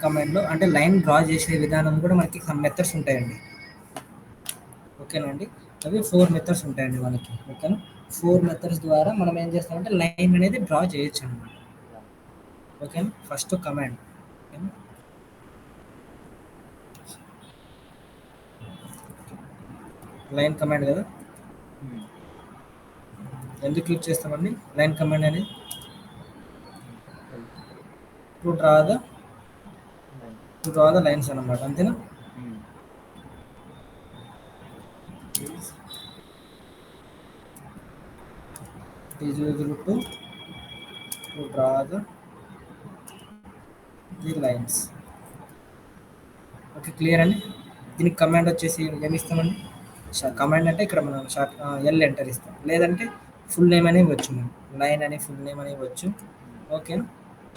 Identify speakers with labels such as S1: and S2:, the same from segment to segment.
S1: కమాండ్లో అంటే line draw చేసే విధానం కూడా మనకి సమ్ మెథడ్స్ ఉంటాయండి. ఓకేనండి, అవి 4 మెథడ్స్ ఉంటాయండి మనకి. ఓకేనా, 4 మెథడ్స్ ద్వారా మనం ఏం చేస్తామంటే లైన్ అనేది డ్రా చేయొచ్చు అనమాట. ఓకేనా, ఫస్ట్ కమాండ్. ఓకేనా, లైన్ కమాండ్ కదా, ఎందుకు యూజ్ చేస్తామండి లైన్ కమాండ్ అనేది? టు డ్రా ద లైన్స్ అనమాట, అంతేనా? is used to draw the lines. Okay, clear అండి. దీనికి కమాండ్ వచ్చేసి ఏమి ఇస్తామండి? కమాండ్ అంటే ఇక్కడ మనం షార్ట్ ఎల్ ఎంటర్ ఇస్తాం, లేదంటే ఫుల్ నేమ్ అని ఇవ్వచ్చు, మనం లైన్ అని ఫుల్ నేమ్ అని ఇవ్వచ్చు. ఓకేనా,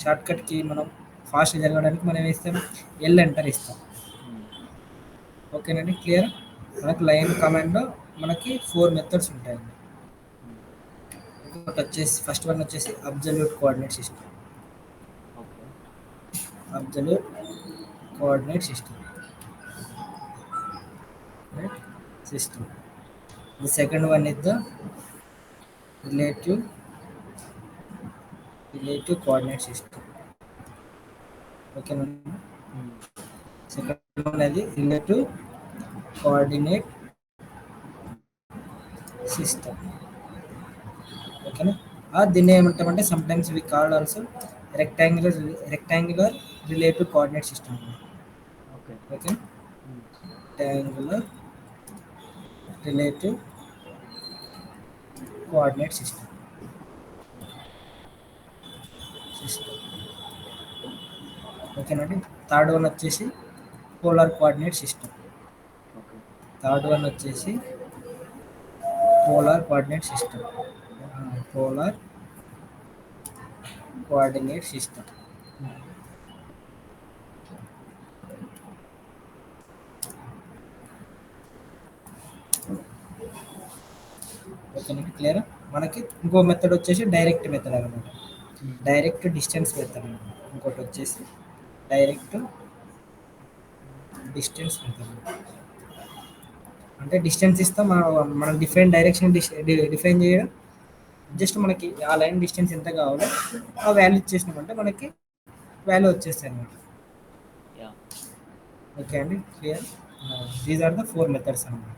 S1: షార్ట్ కట్కి మనం ఫాస్ట్ జరగడానికి మనం ఇస్తాం ఎల్ ఎంటర్ ఇస్తాం. ఓకేనండి, క్లియర్. మనకు లైన్ కమాండ్లో మనకి 4 మెథడ్స్ ఉంటాయండి. ఇంకొకటి వచ్చేసి ఫస్ట్ వన్ వచ్చేసి absolute coordinate system. Absolute coordinate system, right? System. The second one is the relative coordinate system. Okay, second one is the relative coordinate system. Okay, దీన్ని ఏమంటామంటే sometimes we call also rectangular relative coordinate system. Okay, rectangular relative coordinate system. ఓకేనండి, third one వచ్చేసి polar coordinate system. Third one వచ్చేసి polar coordinate system. Polar coordinate system. ఓకేనండి, clear. మనకి ఇంకో method వచ్చేసి direct method అనమాట, డైరెక్ట్ డిస్టెన్స్ మెథడ్ అనమాట. ఇంకోటి వచ్చేసి డైరెక్ట్ డిస్టెన్స్ మెథడ్. అంటే డిస్టెన్స్ ఇస్తాం, మనం డిఫరెంట్ డైరెక్షన్ డిఫైన్ చేయడం, జస్ట్ మనకి ఆ లైన్ డిస్టెన్స్ ఎంత కావాలో ఆ వాల్యూ ఇచ్చేసినామంటే మనకి వాల్యూ వచ్చేస్తాయి అనమాట. ఓకే అండి, clear. These are the 4 methods అనమాట.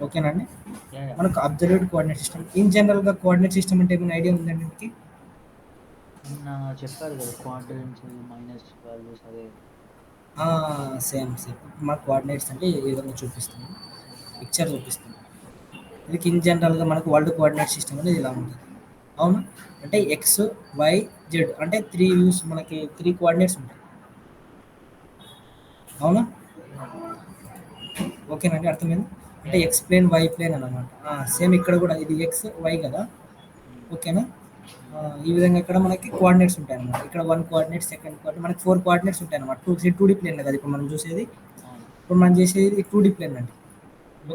S1: ఓకేనండి, మనకు అబ్జల్యూట్ కోఆర్డినేట్ సిస్టమ్. ఇన్ జనరల్గా కోఆర్డినేట్ సిస్టమ్ అంటే ఏమైనా ఐడియా ఉందండి మీకు?
S2: చెప్పారు కదా, క్వాడ్రంట్స్ మైనస్ వాల్యూస్, అదే
S1: సేమ్ మా కోఆర్డినేట్స్ అంటే ఈ విధంగా చూపిస్తాను, పిక్చర్ చూపిస్తాను. ఇది ఇన్ జనరల్గా మనకు వరల్డ్ కోఆర్డినేట్ సిస్టమ్ అనేది ఇలా ఉంటుంది. అవును, అంటే ఎక్స్ వై జెడ్ అంటే 3 వ్యూస్, మనకి 3 కోఆర్డినేట్స్ ఉంటాయి. అవునా, ఓకేనండి, అర్థమైంది. అంటే ఎక్స్ ప్లేన్ వై ప్లేన్ అనమాట. సేమ్ ఇక్కడ కూడా ఇది ఎక్స్ వై కదా. ఓకేనా, ఈ విధంగా ఇక్కడ మనకి కోఆర్డినేట్స్ ఉంటాయి అనమాట. ఇక్కడ 1 కోఆర్డినేట్, సెకండ్ కోఆర్డినేట్, మనకి 4 కోఆర్డినేట్స్ ఉంటాయి అనమాట. 2D ప్లేన్ కదా ఇప్పుడు మనం చూసేది. ఇప్పుడు మనం చేసేది 2D ప్లేన్ అండి.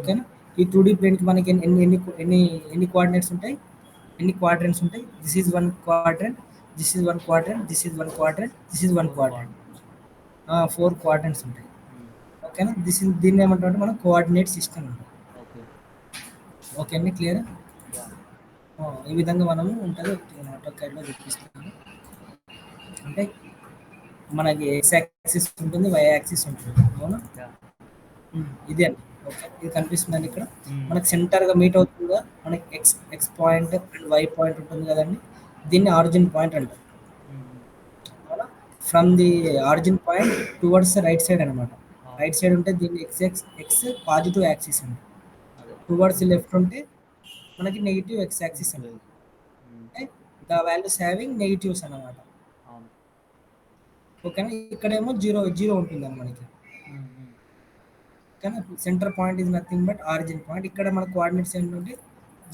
S1: ఓకేనా, ఈ 2D ప్లేన్కి మనకి ఎన్ని కోఆర్డినేట్స్ ఉంటాయి, ఎన్ని క్వాడ్రెంట్స్ ఉంటాయి? This is 1 quadrant, this is 1 quadrant, this is 1 quadrant, this is 1 quadrant. 4 quadrants ఉంటాయి. ఓకేనా, దీన్ని ఏమంటామంటే మనం కోఆర్డినేట్ సిస్టమ్ అంటాం. ఓకే అండి, క్లియర్. ఈ విధంగా మనము ఉంటుంది ఆటోకాడ్లో చూపిస్తాము. అంటే మనకి ఎక్స్ యాక్సిస్ ఉంటుంది, వై యాక్సిస్ ఉంటుంది. అవునా, ఇది అండి. ఓకే, ఇది కనిపిస్తుందండి. ఇక్కడ మనకి సెంటర్గా మీట్ అవుతుందిగా, మనకి X point and Y point ఉంటుంది కదండి, దీన్ని ఆరిజిన్ పాయింట్ అంటారు. From the origin point towards right side అనమాట. రైట్ సైడ్ ఉంటే దీన్ని ఎక్స్ పాజిటివ్ యాక్సిస్ అండి. టువర్డ్స్ లెఫ్ట్ ఉంటే మనకి నెగిటివ్ ఎక్స్ యాక్సిస్ అండి. అంటే ద వాల్యూస్ హ్యావింగ్ నెగిటివ్స్ అన్నమాట. ఓకేనా, ఇక్కడేమో జీరో ఉంటుంది మనకి. కానీ centre point is nothing but origin point. ఇక్కడ మన కోఆర్డినేట్స్ ఏంటంటే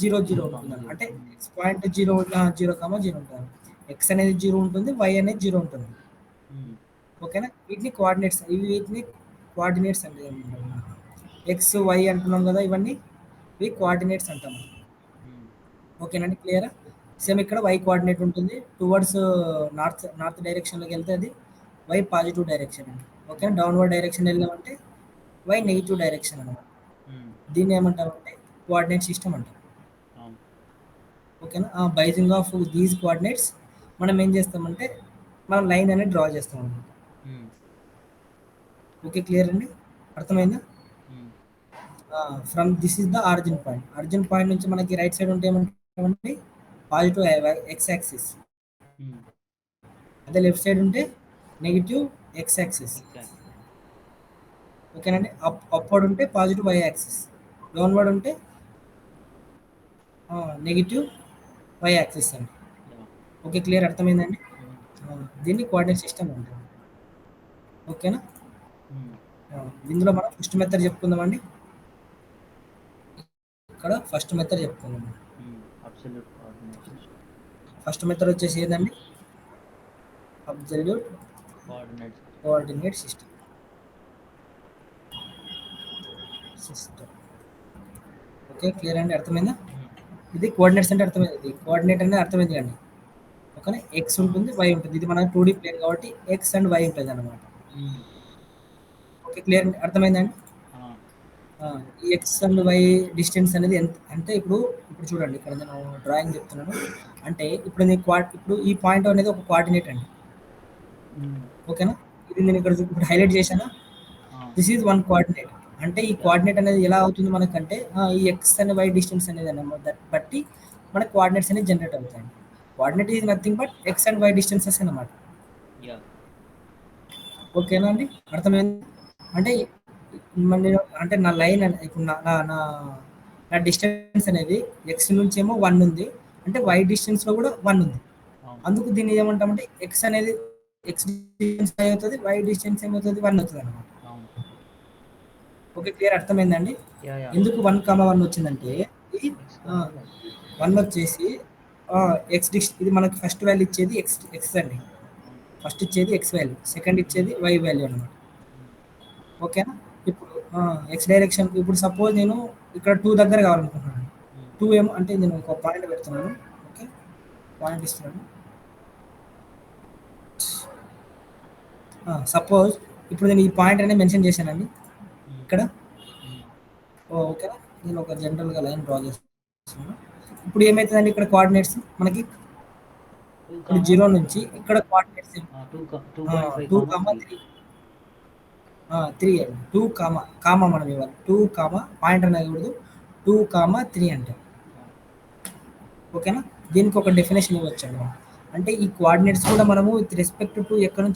S1: 0 ఉంటుంది. అంటే ఎక్స్ పాయింట్ 0 ఉంటుంది. ఎక్స్ అనేది 0 ఉంటుంది, వై అనేది 0 ఉంటుంది. ఓకేనా, వీటిని కోఆర్డినేట్స్ అంటే ఎక్స్ వై అంటున్నాం కదా, ఇవన్నీ కోఆర్డినేట్స్ అంటాము. ఓకేనండి, క్లియరా. సేమ్ ఇక్కడ వై కోఆర్డినేట్ ఉంటుంది టువర్డ్స్ నార్త్ డైరెక్షన్లోకి వెళ్తే అది వై పాజిటివ్ డైరెక్షన్ అండి. ఓకే, డౌన్వర్డ్ డైరెక్షన్ వెళ్ళామంటే వై నెగిటివ్ డైరెక్షన్ అనమాట. దీన్ని ఏమంటామంటే కోఆర్డినేట్ సిస్టమ్ అంటాం.
S2: అవును.
S1: ఓకేనా, బైజింగ్ ఆఫ్ దీస్ కోఆర్డినేట్స్ మనం ఏం చేస్తామంటే మనం లైన్ అనేది డ్రా చేస్తాం అనమాట. ఓకే, క్లియర్ అండి, అర్థమైందా? From this is the origin point. Origin point నుంచి మనకి రైట్ సైడ్ ఉంటే ఏమంటామంటే పాజిటివ్ ఎక్స్ యాక్సిస్, అదే లెఫ్ట్ సైడ్ ఉంటే నెగిటివ్ ఎక్స్ యాక్సిస్. ఓకేనండి, అప్వర్డ్ ఉంటే పాజిటివ్ వై యాక్సిస్, డౌన్వర్డ్ ఉంటే నెగిటివ్ వై యాక్సిస్ అండి. ఓకే, క్లియర్, అర్థమైందండి? దీన్ని కోఆర్డినేట్ సిస్టమ్ అంటారు. ఓకేనా, ఇందులో మనం ఫస్ట్ మెథడ్ చెప్పుకుందామండి. ఇక్కడ ఫస్ట్ మెథడ్ చెప్పుకుందాం. ఫస్ట్ మెథడ్ వచ్చేసి ఏంటండి? Absolute coordinate system. Okay, clear అండి, అర్థమైందా? ఇది కోఆర్డినేట్స్ అంటే అర్థమైంది, ఇది కోఆర్డినేట్ అనేది అర్థమైంది అండి. ఓకేనా, ఎక్స్ ఉంటుంది, వై ఉంటుంది. ఇది మన 2D ప్లేన్ కాబట్టి ఎక్స్ అండ్ వై ఉంటుంది అనమాట. ఓకే, క్లియర్, అర్థమైందండి? ఈ ఎక్స్ అండ్ వై డిస్టెన్స్ అనేది ఎంత అంటే ఇప్పుడు చూడండి, ఇక్కడ నేను డ్రాయింగ్ చెప్తున్నాను. అంటే ఇప్పుడు ఇప్పుడు ఈ పాయింట్ అనేది ఒక కోఆర్డినేట్ అండి. ఓకేనా, ఇది నేను ఇక్కడ ఇప్పుడు హైలైట్ చేశాను. This is one coordinate. అంటే ఈ కోఆర్డినేట్ అనేది ఎలా అవుతుంది మనకంటే ఈ ఎక్స్ అండ్ వై డిస్టెన్స్ అనేది అన్నమాట బట్టి మన కోఆర్డినేట్స్ అనేది జనరేట్ అవుతాయి. Coordinate is nothing but X and Y distances అన్నమాట. ఓకేనా అండి, అర్థమైంది? అంటే అంటే నా లైన్ ఇప్పుడు నా డిస్టెన్స్ అనేది ఎక్స్ నుంచి ఏమో 1 ఉంది, అంటే వై డిస్టెన్స్ లో కూడా 1 ఉంది. అందుకు దీన్ని ఏమంటామంటే ఎక్స్ అనేది ఎక్స్ డిస్టెన్స్ అవుతుంది, వై డిస్టెన్స్ ఏమవుతుంది 1 అవుతుంది అనమాట. ఓకే, క్లియర్, అర్థమైందండి? ఎందుకు 1,1 వచ్చిందంటే 1 వచ్చేసి ఎక్స్ ఇది మనకి ఫస్ట్ వాల్యూ ఇచ్చేది ఎక్స్ అండి. ఫస్ట్ ఇచ్చేది ఎక్స్ వాల్యూ, సెకండ్ ఇచ్చేది వై వాల్యూ అనమాట. ఓకేనా, ఇప్పుడు ఎక్స్ డైరెక్షన్, ఇప్పుడు సపోజ్ నేను ఇక్కడ 2 దగ్గర కావాలనుకుంటున్నాను. 2 ఏమో అంటే నేను ఒక పాయింట్ పెడుతున్నాను. ఓకే, పాయింట్ ఇస్తున్నాను. సపోజ్ ఇప్పుడు నేను ఈ పాయింట్ అనేది మెన్షన్ చేశానండి ఇక్కడ. ఓకేనా, నేను ఒక జనరల్గా లైన్ డ్రా చేస్తున్నాను. ఇప్పుడు ఏమవుతుందండి ఇక్కడ కోఆర్డినేట్స్ మనకి ఇప్పుడు 0 నుంచి ఇక్కడ కోఆర్డినేట్స్ 2, 3 అండి. 2, కామా మనం ఇవ్వాలి. 2, పాయింట్ అనేది కూడదు, 2, 3 అంటే. ఓకేనా, దీనికి ఒక డెఫినేషన్ ఇవ్వచ్చు అండి. అంటే ఈ కోఆర్డినేట్స్ కూడా మనము విత్ రెస్పెక్ట్ టు ఎక్కడి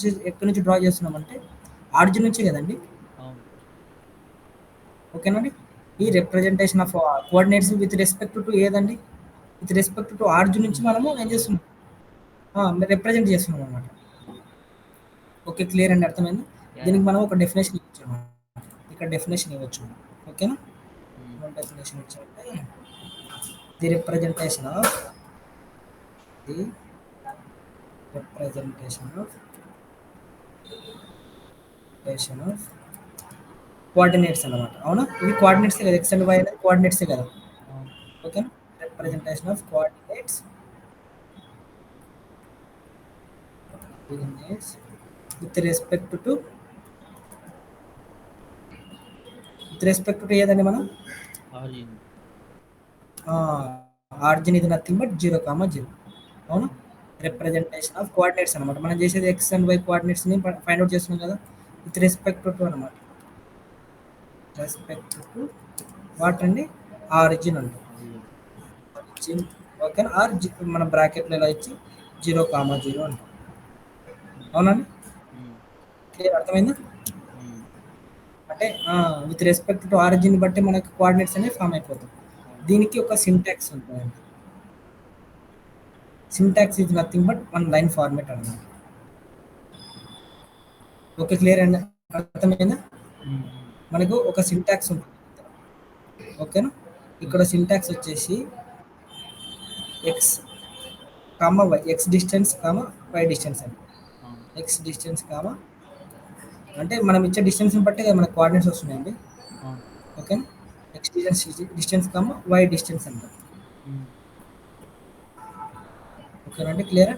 S1: నుంచి డ్రా చేస్తున్నామంటే ఆరిజిన్ నుంచి కదండి. ఓకేనండి, ఈ representation of coordinates with respect to ఏదండి? విత్ రెస్పెక్ట్ టు ఆరిజిన్ నుంచి మనము ఏం చేస్తున్నాం, రిప్రజెంట్ చేస్తున్నాం అనమాట. ఓకే, క్లియర్ అండి, అర్థమైంది? దీనికి మనం ఒక డెఫినేషన్ ఇవ్వచ్చు అనమాట. ఇక్కడ డెఫినేషన్ ఇవ్వచ్చు. ఓకేనా, డెఫినేషన్ ఇచ్చామంటే ది రిప్రజెంటేషన్ ఆఫ్ కోఆర్డినేట్స్ అన్నమాట. అవునా, ఇవి కోఆర్డినేట్స్ కదా, ఎక్స్ అండ్ వై అనేది కోఆర్డినేట్స్ కదా. ఓకేనా, representation of coordinates with respect to ఏదండి మనం ఆరిజిన్ ఇది నథింగ్ బట్ 0, 0. అవునా, రిప్రజెంటేషన్ ఆఫ్ కోఆర్డినేట్స్ అనమాట. మనం చేసేది ఎక్స్ అండ్ వై కోఆర్డినేట్స్ ని ఫైండ్ అవుట్ చేస్తున్నాం కదా, విత్ రెస్పెక్ట్ టు అనమాట. రెస్పెక్ట్ టు వాట్ అండి? ఆరిజిన్ అండి. ఓకేనా, మన బ్రాకెట్లో ఇలా ఇచ్చి 0, 0 అంటాం. అవునండి, క్లియర్, అర్థమైందా? అంటే విత్ రెస్పెక్ట్ టు ఆరిజిన్ బట్టి మనకి కోఆర్డినేట్స్ అనేవి ఫామ్ అయిపోతాయి. దీనికి ఒక సింటాక్స్ ఉంటుంది. Syntax is nothing but one line format అన్నమాట. ఓకే, క్లియర్ అండి, అర్థమైందా? మనకు ఒక సింటాక్స్ ఉంటుంది. ఓకేనా, ఇక్కడ సింటాక్స్ వచ్చేసి X Y, X distance Y distance అండి. ఎక్స్ డిస్టెన్స్ అంటే మనం ఇచ్చే డిస్టెన్స్ని బట్టి మనకు కోఆర్డినేట్స్ వస్తున్నాయండి. ఓకేనా, ఎక్స్ డిస్టెన్స్ వై డిస్టెన్స్ అంటారు. ఓకేనండి. క్లియరా?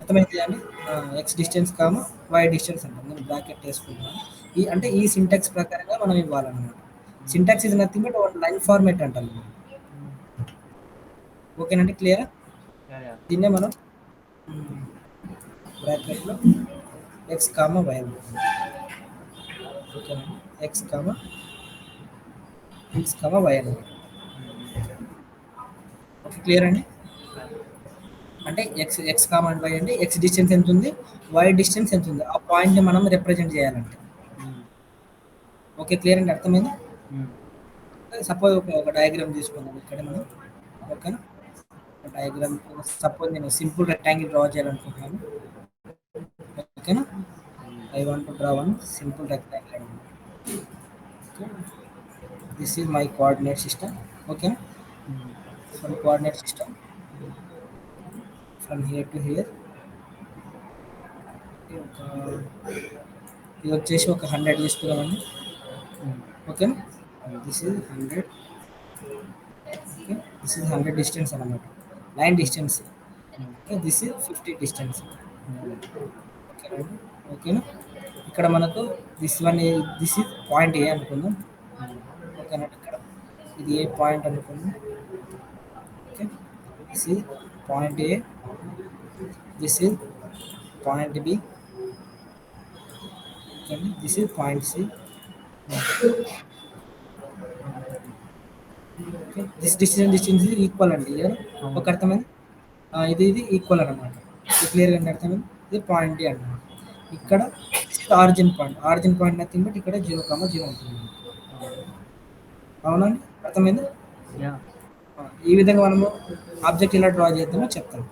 S1: అర్థమైంది అండి. X distance comma Y distance అంటాం. నేను బ్రాకెట్ వేసుకుంటున్నాను. అంటే ఈ సింటాక్స్ ప్రకారంగా మనం ఇవ్వాలన్నమాట. Syntax is nothing but one line format అంటాం. ఓకేనండి. క్లియరా? దీన్నే మనం బ్రాకెట్లో ఎక్స్ కామ వై ఓకేనండి. ఎక్స్ కామ వై అన్నమాట. ఓకే, క్లియర్ అండి. అంటే ఎక్స్ కామ అండ్ వై అంటే ఎక్స్ డిస్టెన్స్ ఎంత ఉంది, వై డిస్టెన్స్ ఎంత ఉంది, ఆ పాయింట్ని మనం రిప్రజెంట్ చేయాలంటే. ఓకే, క్లియర్ అండి. అర్థమైంది. సపోజ్ ఒక డయాగ్రామ్ తీసుకుందాం ఇక్కడ మనం. ఓకేనా? డయాగ్రామ్ సపోజ్ నేను సింపుల్ రెక్టాంగిల్ డ్రా చేయాలనుకుంటున్నాను. ఓకేనా? I want to draw one simple rectangle. This is my coordinate system. ఓకేనా? From coordinate system from here to here ఇది వచ్చేసి ఒక 100 తీసుకున్నామండి. ఓకేనా? This is 100. Okay, this is 100 distance అన్నమాట, line distance. Okay, this is 50 distance. ఓకేనండి. ఓకేనా? ఇక్కడ మనకు దిస్ ఈజ్ పాయింట్ ఏ అనుకుందాం. ఓకేనా? ఇక్కడ ఇది ఏ పాయింట్ అనుకుందాం. Okay, this is point A, this is point B. Okay, this is point C. Okay, this distance equal అండి. ఒక అర్థమైంది. ఇది ఈక్వల్ అనమాట. క్లియర్గా అండి, అర్థమైంది. ఇది పాయింట్ డి అన్నమాట. ఇక్కడ ఆరిజిన్ పాయింట్ నథింగ్ బట్ ఇక్కడ 0,0 ఉంటుంది. అవునండి, అర్థమైంది. ఈ విధంగా మనము ఆబ్జెక్ట్ ఎలా డ్రా చేద్దామో చెప్తాం.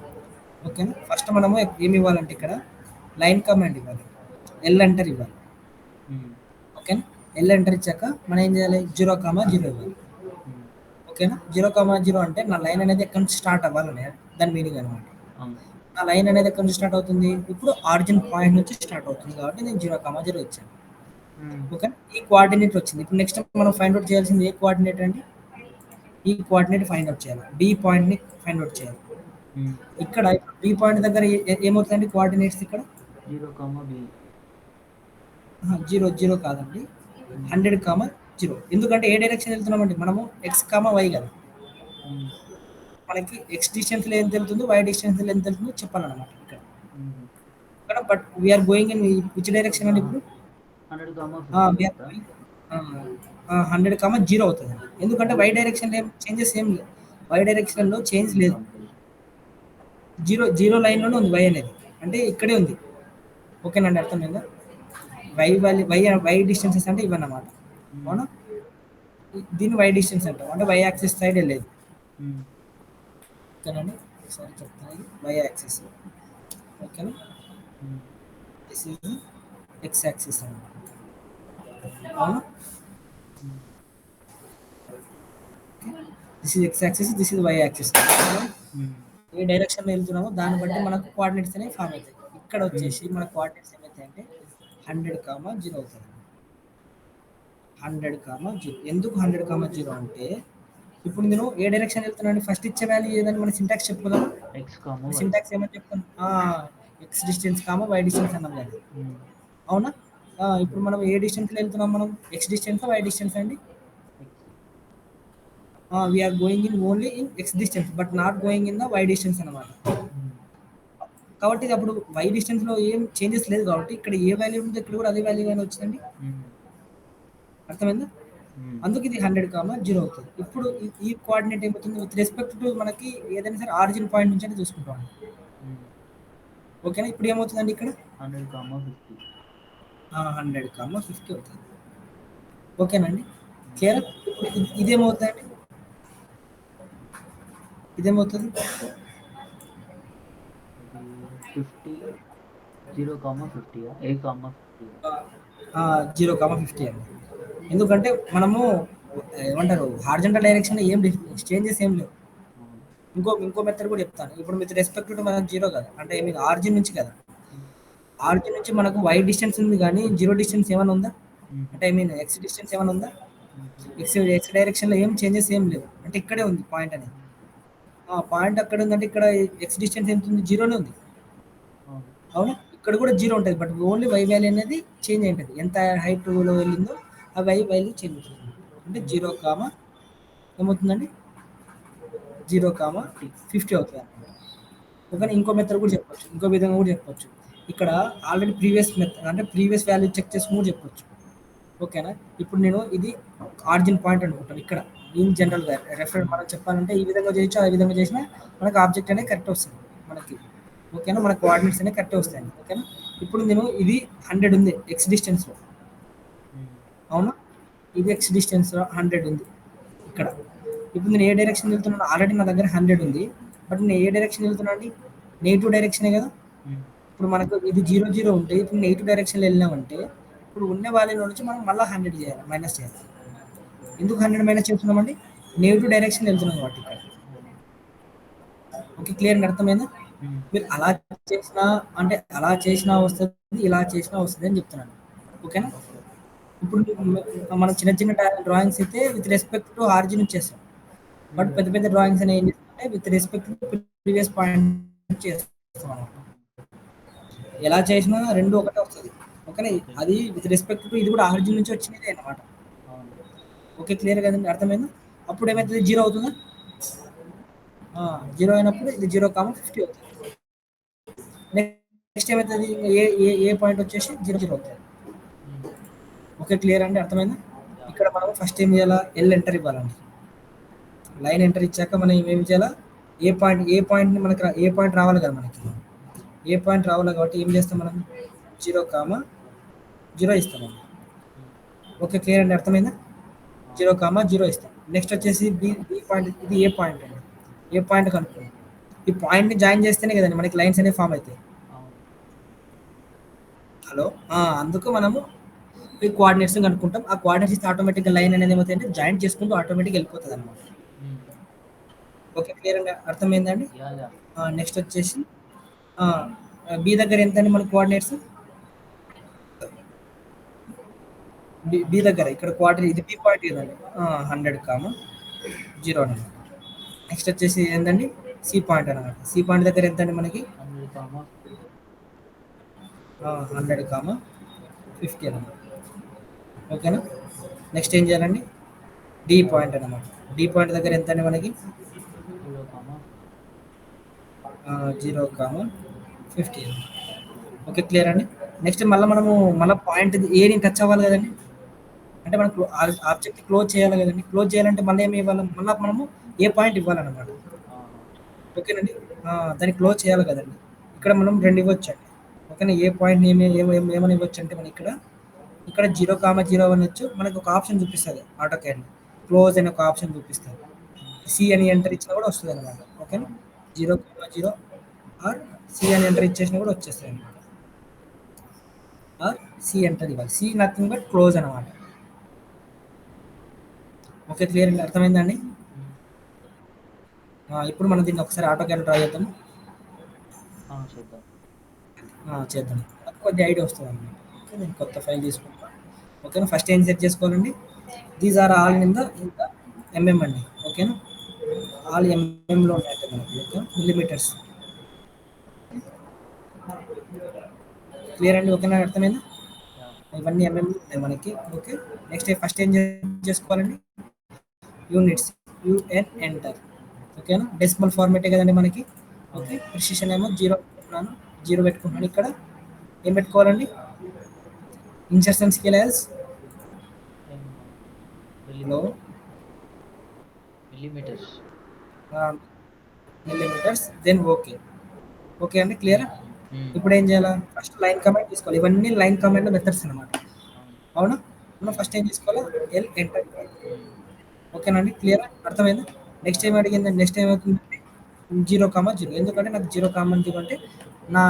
S1: ఓకేనా? ఫస్ట్ మనము ఏమి ఇవ్వాలంటే ఇక్కడ లైన్ కమాండ్ ఇవ్వాలి, ఎల్ ఎంటర్ ఇవ్వాలి. ఓకేనా? ఎల్ ఎంటర్ ఇచ్చాక మనం ఏం చేయాలి, 0,0 ఇవ్వాలి. ఓకేనా? 0,0 అంటే నా లైన్ అనేది ఎక్కడి నుంచి స్టార్ట్ అవ్వాలని దాని మీనింగ్ అనమాట. నా లైన్ అనేది ఎక్కడి నుంచి స్టార్ట్ అవుతుంది, ఇప్పుడు ఆరిజిన్ పాయింట్ నుంచి స్టార్ట్ అవుతుంది కాబట్టి నేను 0,0 ఇచ్చాను. ఓకే, ఈ కోఆర్డినేట్ వచ్చింది. ఇప్పుడు నెక్స్ట్ మనం ఫైండ్ అవుట్ చేయాల్సింది ఏ కోఆర్డినేట్ అండి, ఈ కోఆర్డినేట్ ఫైండ్ అవుట్ చేయాలి, బి పాయింట్ని ఫైండ్ అవుట్ చేయాలి. ఇక్కడ బి పాయింట్ దగ్గర ఏమవుతుందండి కోఆర్డినేట్స్, ఇక్కడ 0,0 కాదండి, 100,0. ఎందుకంటే ఏ డైరెక్షన్ వెళ్తున్నామండి మనము, ఎక్స్ కామా వై కదా. మనకి ఎక్స్ డిస్టెన్స్లో ఎంత వెళ్తుందో వై డిస్టెన్స్లో ఎంత వెళ్తుందో చెప్పాలన్నమాట ఇక్కడ. But we're going in which direction అండి ఇప్పుడు, 100,0 అవుతుంది. ఎందుకంటే వై డైరెక్షన్ చేంజెస్ ఏం లేదు, వై డైరెక్షన్లో చేంజ్ లేదు. 0 లైన్లోనే ఉంది వై అనేది, అంటే ఇక్కడే ఉంది. ఓకేనండి, అర్థమైందా. వై డిస్టెన్సెస్ అంటే ఇవన్నమాట. అవునా? దీన్ని వై డిస్టెన్స్ అంటాం, అంటే వై యాక్సిస్ సైడ్ వెళ్ళేది. ఓకేనండి, సరే చెప్తాను. Y axis. ఓకేనా? దిస్ ఈజ్ ఎక్స్ యాక్సిస్ అన్నమాట. అవునా? This is X axis, this is Y axis. ఏ డైరెక్షన్లో వెళ్తున్నామో దాన్ని బట్టి మనకు కోఆర్డినేట్స్ అనేవి ఫామ్ అవుతాయి. ఇక్కడ వచ్చేసి మన కోఆర్డినేట్స్ ఏమవుతాయి అంటే 100,0 అవుతుంది. 100,0. ఎందుకు 100,0 అంటే ఇప్పుడు నేను ఏ డైరెక్షన్ వెళ్తున్నాను, ఫస్ట్ ఇచ్చే వాల్యూ ఏదని మన సింటాక్స్ చెప్పుకుందాం. సింటాక్స్ ఏమని చెప్తాను, X distance comma Y distance అన్నాం కదా. అవునా? ఇప్పుడు మనం ఏ డిస్టెన్స్లో వెళ్తున్నాం, మనం ఎక్స్ డిస్టెన్స్ వై డిస్టెన్స్ అండి. We're going in only in X distance but not going in the Y distance అన్నమాట. కాబట్టి అప్పుడు వై డిస్టెన్స్లో ఏం చేంజెస్ లేదు కాబట్టి ఇక్కడ ఏ వాల్యూ ఉందో ఇక్కడ కూడా అదే వాల్యూ అని వచ్చిందండి. అర్థమైందా? అందుకు ఇది 100,0 అవుతుంది. ఇప్పుడు ఈ కోఆర్డినేట్ ఏమవుతుంది, విత్ రెస్పెక్ట్ టు మనకి ఏదైనా సరే ఆరిజిన్ పాయింట్ నుంచి చూసుకుంటాం. ఓకేనా? ఇప్పుడు ఏమవుతుందండి ఇక్కడ 100,50 అవుతుంది. ఓకేనండి, క్లియర్. ఇదేమవుతుందండి, ఇదేమవుతుంది 0,50 అండి. ఎందుకంటే మనము ఏమంటారు, హారిజంటల్ డైరెక్షన్ ఏం చేంజెస్ ఏం లేవు. ఇంకో మెథడ్ కూడా చెప్తాను. ఇప్పుడు విత్ రెస్పెక్ట్ టు మనకు 0 కదా, అంటే మీకు ఆరిజిన్ నుంచి కదా, ఆరిజిన్ నుంచి మనకు వై డిస్టెన్స్ ఉంది కానీ 0 డిస్టెన్స్ ఏమైనా ఉందా, అంటే ఎక్స్ డిస్టెన్స్ ఏమైనా ఉందా, ఎక్స్ డైరెక్షన్లో ఏం చేంజెస్ ఏం లేవు, అంటే ఇక్కడే ఉంది పాయింట్ అనేది. పాయింట్ అక్కడ ఉందంటే ఇక్కడ ఎక్స్ డిస్టెన్స్ ఎంత ఉంది, జీరోనే ఉంది.
S2: అవును.
S1: అవునా, ఇక్కడ కూడా జీరో ఉంటుంది, బట్ ఓన్లీ వై వాల్యూ అనేది చేంజ్ ఉంటుంది. ఎంత హైట్లో వెళ్ళిందో ఆ వై వాల్యూ చేంజ్ అవుతుంది. అంటే 0, ఏమవుతుందండి, 0, 50 అవుతుంది అనమాట. ఓకే, ఇంకో మెథడ్ కూడా చెప్పొచ్చు, ఇంకో విధంగా కూడా చెప్పొచ్చు. ఇక్కడ ఆల్రెడీ ప్రీవియస్ మెథడ్ అంటే ప్రీవియస్ వాల్యూ చెక్ చేసుకుని కూడా చెప్పొచ్చు. ఓకేనా, ఇప్పుడు నేను ఇది ఆరిజిన్ పాయింట్ అనుకుంటాను ఇక్కడ. ఇన్ జనరల్గా రెఫరెన్స్ మనం చెప్పాలంటే ఈ విధంగా చేయొచ్చు, ఆ విధంగా చేసినా మనకు ఆబ్జెక్ట్ అనేది కరెక్ట్ వస్తుంది మనకి. ఓకేనా, మన కోఆర్డినేట్స్ అనేవి కరెక్ట్ వస్తాయి. ఓకేనా, ఇప్పుడు నేను ఇది 100 ఉంది ఎక్స్ డిస్టెన్స్లో. అవునా, ఇది ఎక్స్ డిస్టెన్స్లో 100 ఉంది ఇక్కడ. ఇప్పుడు నేను ఏ డైరెక్షన్ వెళ్తున్నాను, ఆల్రెడీ నా దగ్గర 100 ఉంది, బట్ నేను ఏ డైరెక్షన్ వెళ్తున్నా అండి, నెగిటివ్ డైరెక్షనే కదా. ఇప్పుడు మనకు ఇది 0, 0 ఉంటే ఇప్పుడు నెగిటివ్ డైరెక్షన్లో వెళ్ళినామంటే ఇప్పుడు ఉన్న వాల్యూలో నుంచి మనం మళ్ళీ 100 చేయాలి, మైనస్ చేయాలి. ఎందుకు 100 మైనస్ చేస్తున్నామండి, నెగిటివ్ డైరెక్షన్ వెళ్తున్నాం కాబట్టి ఇక్కడ. ఓకే, క్లియర్గా అర్థమైందా. మీరు అలా చేసినా అంటే అలా చేసినా వస్తుంది, ఇలా చేసినా వస్తుంది అని చెప్తున్నాను. ఓకేనా, ఇప్పుడు మనం చిన్న చిన్న డ్రాయింగ్స్ అయితే విత్ రెస్పెక్ట్ టు ఆరిజిన్ చేస్తాం, బట్ పెద్ద పెద్ద డ్రాయింగ్స్ అనేవి ఏం చేస్తామంటే with respect to previous point చేస్తాం అన్నమాట. ఎలా చేసినా రెండు ఒకటే వస్తుంది. ఓకేనా, అది విత్ రెస్పెక్ట్ టు ఇది కూడా ఆరిజిన్ నుంచి వచ్చినదే అన్నమాట. ఓకే, క్లియర్ కదండి, అర్థమైందా. అప్పుడు ఏమవుతుంది, 0 అవుతుందా, 0 అయినప్పుడు ఇది 0, 50 అవుతుంది. నెక్స్ట్ ఏమవుతుంది, ఏ ఏ ఏ పాయింట్ వచ్చేసి 0, 0 అవుతుంది. ఓకే, క్లియర్ అండి, అర్థమైందా. ఇక్కడ మనం ఫస్ట్ ఏం చేయాలా, ఎల్ ఎంటర్ ఇవ్వాలండి. లైన్ ఎంటర్ ఇచ్చాక మనం ఏం చేయాలా, ఏ పాయింట్ మనకి ఏ పాయింట్ రావాలి కదా మనకి, ఏ పాయింట్ రావాలి కాబట్టి ఏం చేస్తాం మనం, 0, 0 ఇస్తామండి. ఓకే, క్లియర్ అండి, అర్థమైందా. 0, 0 ఇస్తాం. నెక్స్ట్ వచ్చేసి బి పాయింట్, ఇది ఏ పాయింట్ అండి, ఏ పాయింట్ కనుక్కోండి. ఈ పాయింట్ని జాయిన్ చేస్తేనే కదండి మనకి లైన్స్ అనేవి ఫామ్ అవుతాయి. హలో, అందుకు మనము ఈ కోఆర్డినేట్స్ కనుక్కుంటాం. ఆ కోఆర్డినేట్స్ ఇస్తే ఆటోమేటిక్గా లైన్ అనేది ఏమవుతుందంటే జాయిన్ చేసుకుంటూ ఆటోమేటిక్గా వెళ్ళిపోతుంది అనమాట. ఓకే, క్లియర్ అండి, అర్థమైందండి. నెక్స్ట్ వచ్చేసి బి దగ్గర ఎంత అండి మన కోఆర్డినేట్స్, బి దగ్గర ఇక్కడ కోఆర్డినేట్ ఇది బి పాయింట్ కదండి, 100, 0 అనమాట. నెక్స్ట్ వచ్చేసి ఏంటండి, సి పాయింట్ అనమాట. సి పాయింట్ దగ్గర ఎంత అండి మనకి, 100, 50 అనమాట. ఓకేనా, నెక్స్ట్ ఏం చేయాలండి, డి పాయింట్ అనమాట. డి పాయింట్ దగ్గర ఎంత అండి మనకి, 0, 50. ఓకే, క్లియర్ అండి. నెక్స్ట్ మనము పాయింట్ ఏని టచ్ అవ్వాలి కదండి, అంటే మనకు ఆబ్జెక్ట్ క్లోజ్ చేయాలి కదండి. క్లోజ్ చేయాలంటే మళ్ళీ ఏమి ఇవ్వాలి, మళ్ళీ మనము ఏ పాయింట్ ఇవ్వాలన్నమాట. ఓకేనండి, దాన్ని క్లోజ్ చేయాలి కదండి. ఇక్కడ మనం 2 ఇవ్వచ్చండి. ఓకేనా, ఏ పాయింట్ ఏమని ఇవ్వచ్చు అంటే మనం ఇక్కడ 0, 0 అనొచ్చు. మనకు ఒక ఆప్షన్ చూపిస్తుంది ఆటో క్యాడ్, క్లోజ్ అనే ఒక ఆప్షన్ చూపిస్తుంది. సి అని ఎంటర్ ఇచ్చినా కూడా వస్తుంది అనమాట. ఓకేనా, 0, 0 ఆర్ సి అని ఎంటర్ ఇచ్చేసినా కూడా వచ్చేస్తుంది అనమాట. ఆర్ సి ఎంటర్ ఇవ్వాలి, సి నథింగ్ బట్ క్లోజ్ అనమాట. ఓకే, క్లియర్, అర్థమైందండి. ఇప్పుడు మనం దీన్ని ఒకసారి ఆటో క్యాడ్ ట్రై చేద్దాం. చేద్దాం, కొద్ది ఐడియా వస్తుంది అనమాట. ఓకే, నేను కొత్త ఫైల్ తీసుకుంటాను. ఓకేనా, ఫస్ట్ ఏం సెట్ చేసుకోవాలండి, these are all in the MM అండి. ఓకేనా, ఆల్ ఎంఎంలో ఉన్నాయంటే మనకి. Okay, millimetres. క్లియర్ అండి, ఓకేనా, అర్థమైందా. ఇవన్నీ ఎంఎం ఉన్నాయి మనకి. ఓకే, నెక్స్ట్ ఫస్ట్ ఏం చేసుకోవాలండి, యూనిట్స్, యుఎన్ ఎంటర్. ఓకేనా, డెసిమల్ ఫార్మేటే కదండి మనకి. ఓకే, ప్రిసిషన్ ఏమో 0 పెట్టుకున్నాను, 0 పెట్టుకుంటున్నాను. ఇక్కడ ఏం పెట్టుకోవాలండి, insertion scale as millimetres, then okay. Okay అండి, క్లియర్. ఇప్పుడు ఏం చేయాలా, ఫస్ట్ లైన్ కమాండ్ తీసుకోవాలి. ఇవన్నీ లైన్ కమాండ్ మెథడ్స్ అనమాట. అవునా, మనం ఫస్ట్ ఏం తీసుకోవాలి, ఎల్ ఎంటర్. ఓకేనండి, క్లియర్, అర్థమైంది. నెక్స్ట్ ఏం అడిగిందండి, నెక్స్ట్ ఏమవుతుందంటే 0, 0. ఎందుకంటే నాకు 0, 0 అంటే నా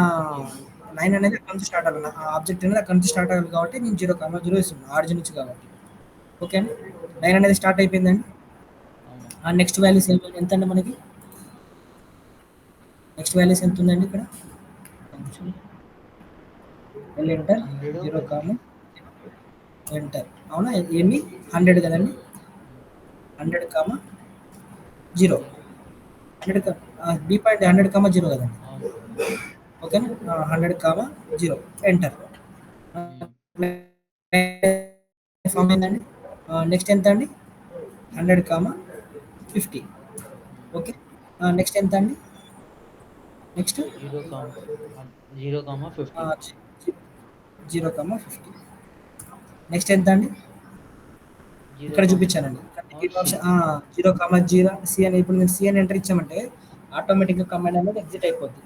S1: లైన్ అనేది అక్కడ నుంచి స్టార్ట్ అవ్వాలి, నా ఆబ్జెక్ట్ అనేది అక్కడ నుంచి స్టార్ట్ అవ్వాలి కాబట్టి నేను 0, 0 ఇస్తున్నాను ఆరిజిన్ నుంచి కాబట్టి. ఓకే అండి, లైన్ అనేది స్టార్ట్ అయిపోయిందండి. నెక్స్ట్ వాల్యూస్ ఎంత అండి మనకి, నెక్స్ట్ వాల్యూస్ ఎంత ఉందండి ఇక్కడ, ఎల్ ఎంటర్, 0, ఎంటర్. అవునా, ఏమి 100 కదండి, 100, 0. బి పాయింట్ 100, 0 కదండి.
S2: అవును.
S1: ఓకేనా, 100, 0 ఎంటర్
S2: హ్మ్.
S1: ఫామ్ అయిందండి. నెక్స్ట్ ఎంత అండి? 100, 50.
S2: హ్మ్.
S1: ఓకే. నెక్స్ట్ ఎంత అండి? నెక్స్ట్
S2: 0, 0, 50.
S1: 0, 50. నెక్స్ట్ ఎంత అండి?
S2: 0,
S1: ఇక్కడ చూపించానండి.
S2: సి.
S1: 0, 0 సి అని. ఇప్పుడు నేను సి అని ఎంటర్ ఇచ్చామంటే ఆటోమేటిక్గా కమాండ్ అనేది ఎగ్జిట్ అయిపోద్ది.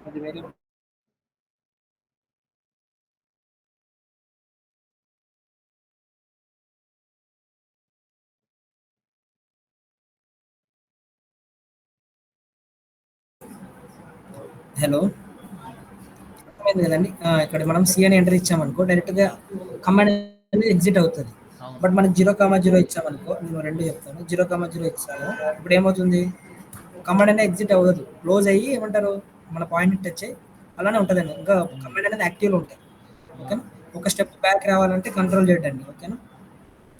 S1: అది వేరే హలో, అర్థమైంది కదండి. ఇక్కడ మనం సి అని ఎంటర్ ఇచ్చామనుకో డైరెక్ట్గా కమాండ్ అనేది ఎగ్జిట్ అవుతుంది.
S2: అవును.
S1: బట్ మనం 0, 0 ఇచ్చామనుకో, నేను రెండు చెప్తాను. 0, 0 ఇచ్చాను, ఇప్పుడు ఏమవుతుంది? కమాండ్ అనేది ఎగ్జిట్ అవ్వదు, క్లోజ్ అయ్యి ఏమంటారు, మన పాయింట్ టచ్ అయ్యి అలానే ఉంటుందండి. ఇంకా
S2: హ్మ్.
S1: కమాండ్ అనేది యాక్టివ్లో ఉంటుంది.
S2: హ్మ్.
S1: ఓకేనా. ఒక స్టెప్ బ్యాక్ రావాలంటే కంట్రోల్ చేయడండి. ఓకేనా.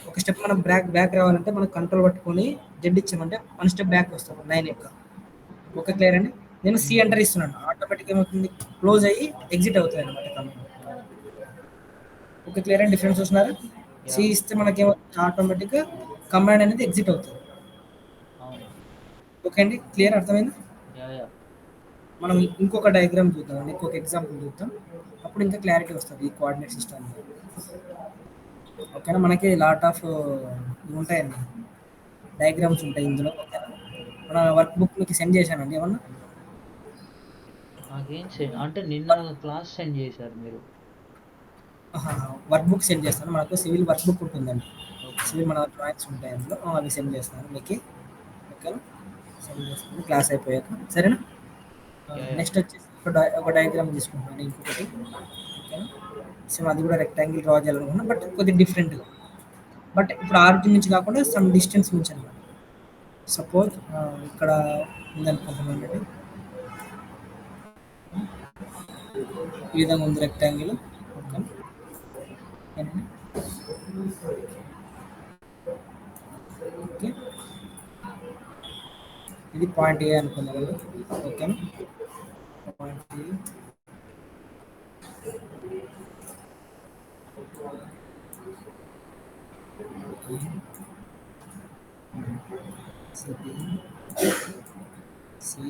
S1: ఒక స్టెప్ మనం బ్యాక్ రావాలంటే మనం కంట్రోల్ పట్టుకొని జెడ్ ఇచ్చామంటే వన్ స్టెప్ బ్యాక్ వస్తాం లైన్ యొక్క. ఓకే, క్లియర్ అండి. నేను సి
S2: హ్మ్.
S1: ఎంటర్ ఇస్తున్నాను, ఆటోమేటిక్ ఏమవుతుంది, క్లోజ్ అయ్యి ఎగ్జిట్ అవుతుంది అనమాట కమాండ్.
S2: అవును.
S1: ఓకే, క్లియర్ అండి. డిఫరెన్స్ చూస్తున్నారా? See
S2: yeah!
S1: ఇస్తే మనకేమవుతుంది, ఆటోమేటిక్గా కమాండ్ అనేది ఎగ్జిట్ అవుతుంది.
S2: అవును.
S1: ఓకే అండి, క్లియర్, అర్థమైంది.
S2: యాహ్!
S1: మనం ఇంకొక డయాగ్రామ్ చూద్దాం, ఇంకొక ఎగ్జాంపుల్ చూద్దాం, అప్పుడు ఇంకా క్లారిటీ వస్తుంది ఈ కోఆర్డినేట్ సిస్టమ్. ఓకేనా. మనకి లాట్ ఆఫ్ ఉంటాయండి, డయాగ్రామ్స్ ఉంటాయి ఇందులో. ఓకేనా. మన వర్క్ బుక్ మీకు సెండ్ చేశానండి ఏమన్నా?
S2: నాకేం అంటే నిన్న క్లాస్ సెండ్ చేశారు మీరు.
S1: వర్క్ బుక్ సెండ్ చేస్తాను. మనకు సివిల్ వర్క్ బుక్ ఉంటుందండి.
S2: ఓకే.
S1: సివిల్ మన డ్రాయింగ్స్ ఉంటాయి అందులో, అవి సెండ్ చేస్తాను మీకు. ఓకేనా, సెండ్ చేస్తాను క్లాస్ అయిపోయాక, సరేనా.
S2: యాహ్!
S1: నెక్స్ట్ వచ్చేసి ఒక డయాగ్రామ్ తీసుకుంటాను ఇంకొకటి. ఓకేనా. సో అది కూడా రెక్టాంగిల్ డ్రా చేయాలనుకున్నాను, బట్ కొద్దిగా డిఫరెంట్గా. బట్ ఇప్పుడు ఆరిజిన్ నుంచి కాకుండా సమ్ డిస్టెన్స్ నుంచి అనమాట. సపోజ్ ఇక్కడ ఉందనుకుంటున్నానండి, ఈ విధంగా ఉంది రెక్టాంగిల్. ఓకే.
S2: హ్మ్.
S1: ఓకే, ఇది పాయింట్ ఏ అనుకుందామండి. ఓకేనా. పాయింట్ ఏ, సిబి, సి,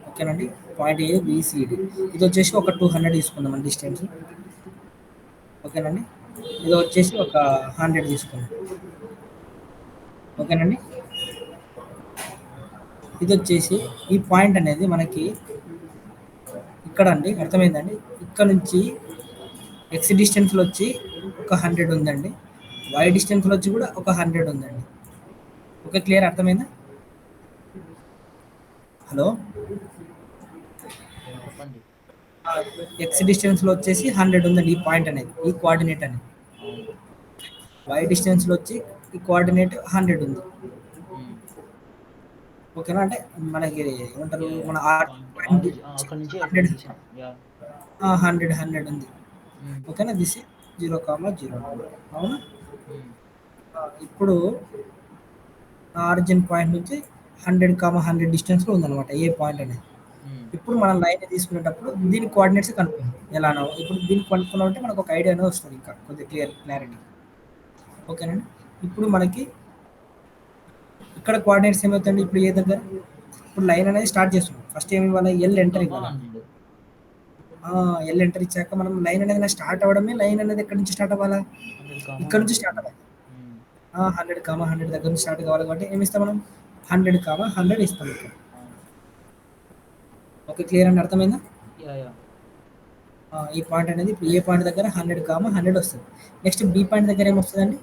S1: ఓకేనండి. పాయింట్ ఏ బిసిడి, ఇది వచ్చేసి ఒక 200 తీసుకుందామండి డిస్టెన్స్. ఓకేనండి. ఇది వచ్చేసి ఒక 100 తీసుకుందాం. ఓకేనండి. ఇది వచ్చేసి ఈ పాయింట్ అనేది మనకి ఇక్కడ అండి, అర్థమైందండి. ఇక్కడ నుంచి ఎక్స్ డిస్టెన్స్లో వచ్చి ఒక 100 ఉందండి, వై డిస్టెన్స్లో వచ్చి కూడా ఒక 100 ఉందండి. ఓకే, క్లియర్, అర్థమైందా? హలో,
S2: చెప్పండి.
S1: ఎక్స్ డిస్టెన్స్లో వచ్చేసి 100 ఉందండి ఈ పాయింట్ అనేది, ఈ కోఆర్డినేట్ అనేది.
S2: అవును.
S1: వై డిస్టెన్స్లో వచ్చి ఈ కోఆర్డినేట్ 100 ఉంది.
S2: హ్మ్.
S1: ఓకేనా. అంటే మనకి ఏమంటారు,
S2: యాహ్!
S1: మన
S2: పాయింట్
S1: పాయింట్
S2: అక్కడి నుంచి అక్కడ
S1: 100,
S2: గీసాం. యాహ్!
S1: 100 ఉంది.
S2: హ్మ్.
S1: ఓకేనా. దిస్ 0, 0 అవునా.
S2: హ్మ్.
S1: ఇప్పుడు ఆరిజిన్ పాయింట్ నుంచి 100, 100 డిస్టెన్స్లో ఉందన్నమాట ఏ పాయింట్ అనేది.
S2: హ్మ్.
S1: ఇప్పుడు మనం లైన్ తీసుకునేటప్పుడు దీని కోఆర్డినేట్స్ కనుక్కుందాం ఎలానో. ఇప్పుడు దీన్ని కనుక్కున్నామంటే మనకు ఒక ఐడియా అనేది వస్తుంది, ఇంకా కొద్దిగా క్లారిటీ.
S2: హ్మ్.
S1: ఓకేనండి. ఇప్పుడు మనకి ఇక్కడ కోఆర్డినేట్స్ ఏమవుతాయండి, ఇప్పుడు ఏ దగ్గర, ఇప్పుడు లైన్ అనేది స్టార్ట్ చేస్తున్నాం. ఫస్ట్ ఏమి ఇవ్వాలి, ఎల్
S2: 2,
S1: ఎంటర్ ఇవ్వాలి.
S2: 100.
S1: ఎల్ ఎంటర్ ఇచ్చాక మనం లైన్ అనేది స్టార్ట్ అవ్వడమే, లైన్ అనేది ఎక్కడి నుంచి స్టార్ట్ అవ్వాలా,
S2: 100,
S1: ఇక్కడ నుంచి
S2: 100.
S1: స్టార్ట్ అవ్వాలి.
S2: హ్మ్.
S1: 100, 100 దగ్గర నుంచి స్టార్ట్ కావాలి కాబట్టి ఏమి ఇస్తాం మనం, 100, 100 ఇస్తాం ఇక్కడ.
S2: అవును.
S1: ఓకే, క్లియర్ అండి, అర్థమైందా?
S2: యాహ్!
S1: ఈ పాయింట్ అనేది ఇప్పుడు ఏ పాయింట్ దగ్గర 100, 100 వస్తుంది. నెక్స్ట్ బి పాయింట్ దగ్గర ఏమొస్తుందండి,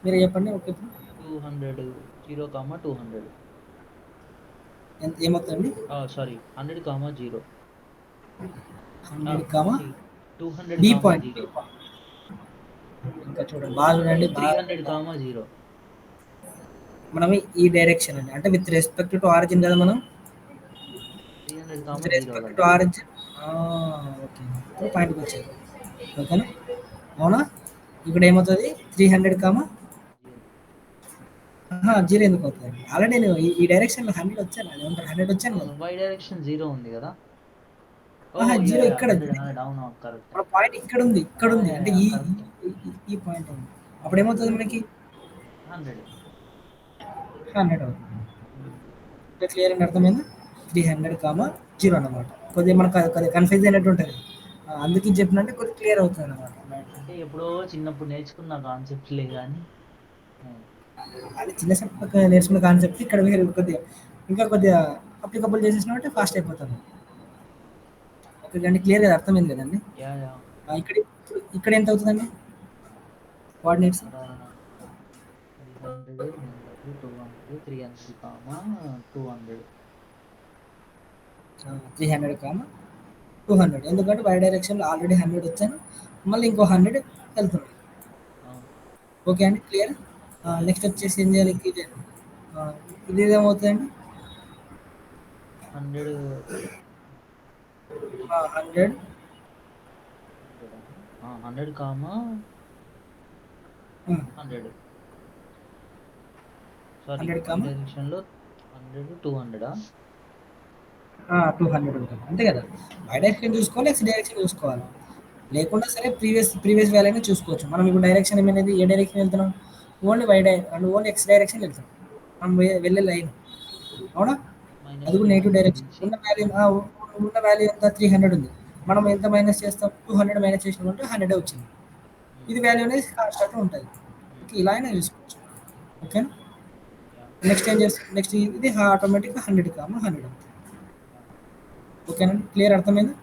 S1: మీరు చెప్పండి. ఓకే, ఇప్పుడు
S2: 200, 0, 200.
S1: ఎంత ఏమవుతుందండి,
S2: సారీ 100, 0.
S1: 100,
S2: ఛీ 200,
S1: బి పాయింట్.
S2: 0.
S1: ఇంకా చూడండి, బాగా చూడండి, బాగా
S2: 300, 0.
S1: మనం ఈ డైరెక్షన్ అండి. అంటే విత్ రెస్పెక్ట్ టు ఆరిజిన్ కదా మనం.
S2: 300
S1: విత్
S2: కామా 0
S1: రెస్పెక్ట్
S2: కదా.
S1: To origin. ఓకే. ఇప్పుడు పాయింట్కి వచ్చారు. ఓకేనా, అవునా. ఇప్పుడు ఏమవుతుంది 300 కామా
S2: 0.
S1: జీరో ఎందుకు అవుతుంది? ఆల్రెడీ నేను ఈ డైరెక్షన్లో 100 వచ్చాను, అది 100 వచ్చాను
S2: అవును,
S1: కదా.
S2: y డైరెక్షన్ 0 ఉంది కదా. ఓ యా
S1: జీరో
S2: యా
S1: ఇక్కడ
S2: 100 100 అవును అవును కరెక్ట్.
S1: మన పాయింట్ ఇక్కడ ఉంది, ఇక్కడ
S2: యా
S1: ఉంది,
S2: యా
S1: అంటే
S2: యా
S1: ఈ
S2: కరెక్ట్.
S1: ఈ పాయింట్ ఉంది. అప్పుడు ఏమవుతుంది మనకి
S2: 100.
S1: 100 అవుతుంది. క్లియర్ అని అర్థమైందా? 300 కామా 0 అన్నమాట. కొద్దిగా మనకు కొద్దిగా కన్ఫ్యూజ్ అయినట్టు ఉంటుంది, అందుకే చెప్పినట్టే కొద్దిగా క్లియర్ అవుతుంది అన్నమాట.
S2: అంటే ఎప్పుడో చిన్నప్పుడు నేర్చుకున్న కాన్సెప్ట్లే కానీ.
S1: అది చిన్న సప్పక నేర్చుకున్న కాన్సెప్ట్ ఇక్కడ వేరే కొద్దిగా ఇంకా కొద్దిగా అప్లికబుల్ చేసేసినట్టే ఫాస్ట్ అయిపోతాను. ఓకే అండి, క్లియర్గా అర్థమైంది కదండి.
S2: Yeah yeah.
S1: ఇక్కడ ఇక్కడ ఎంత అవుతుందండి కోఆర్డినేట్స్?
S2: ఇక్కడ 300 100 200 300 కామా 200.
S1: 300 కామా 200, ఎందుకంటే వై డైరెక్షన్లో ఆల్రెడీ 100 వచ్చాను, మళ్ళీ ఇంకో 100 వెళ్తున్నాను.
S2: అవును.
S1: ఓకే అండి, క్లియర్. నెక్స్ట్ వచ్చేసి ఏం చేయాలి, ఇది ఏమవుతుందండి
S2: 100
S1: 100
S2: 100 కామా 100. సారీ
S1: 100
S2: y
S1: కామా
S2: డైరెక్షన్లో 100 200.
S1: 200 ఉంటుంది అంతే కదా. వై డైరెక్షన్ చూసుకోవాలి, ఎక్స్ డైరెక్షన్ చూసుకోవాలి. లేకుండా సరే ప్రీవియస్ వాల్యూనే చూసుకోవచ్చు. మనం ఇప్పుడు డైరెక్షన్ ఏమైనది, ఏ డైరెక్షన్ వెళ్తున్నాం, only and only X direction వెళ్తాం మనం వెళ్ళే లైన్, అవునా. అది కూడా నెగిటివ్
S2: -300
S1: డైరెక్షన్.
S2: నుంచి
S1: ఉన్న వాల్యూ ఎంత 300 ఉంది, మనం ఎంత మైనస్ చేస్తాం 200 మైనస్ చేసినామంటే 100 వచ్చింది. ఇది వాల్యూ అనేది కాన్స్టెంట్ ఉంటుంది. ఓకే, ఇలా అయినా చూసుకోవచ్చు. ఓకేనా.
S2: యా
S1: నెక్స్ట్ ఏం చేస్తాం, నెక్స్ట్ ఇది ఆటోమేటిక్గా 100 కామా 100 అవుతుంది. ఓకేనండి, క్లియర్ అర్థమైంది.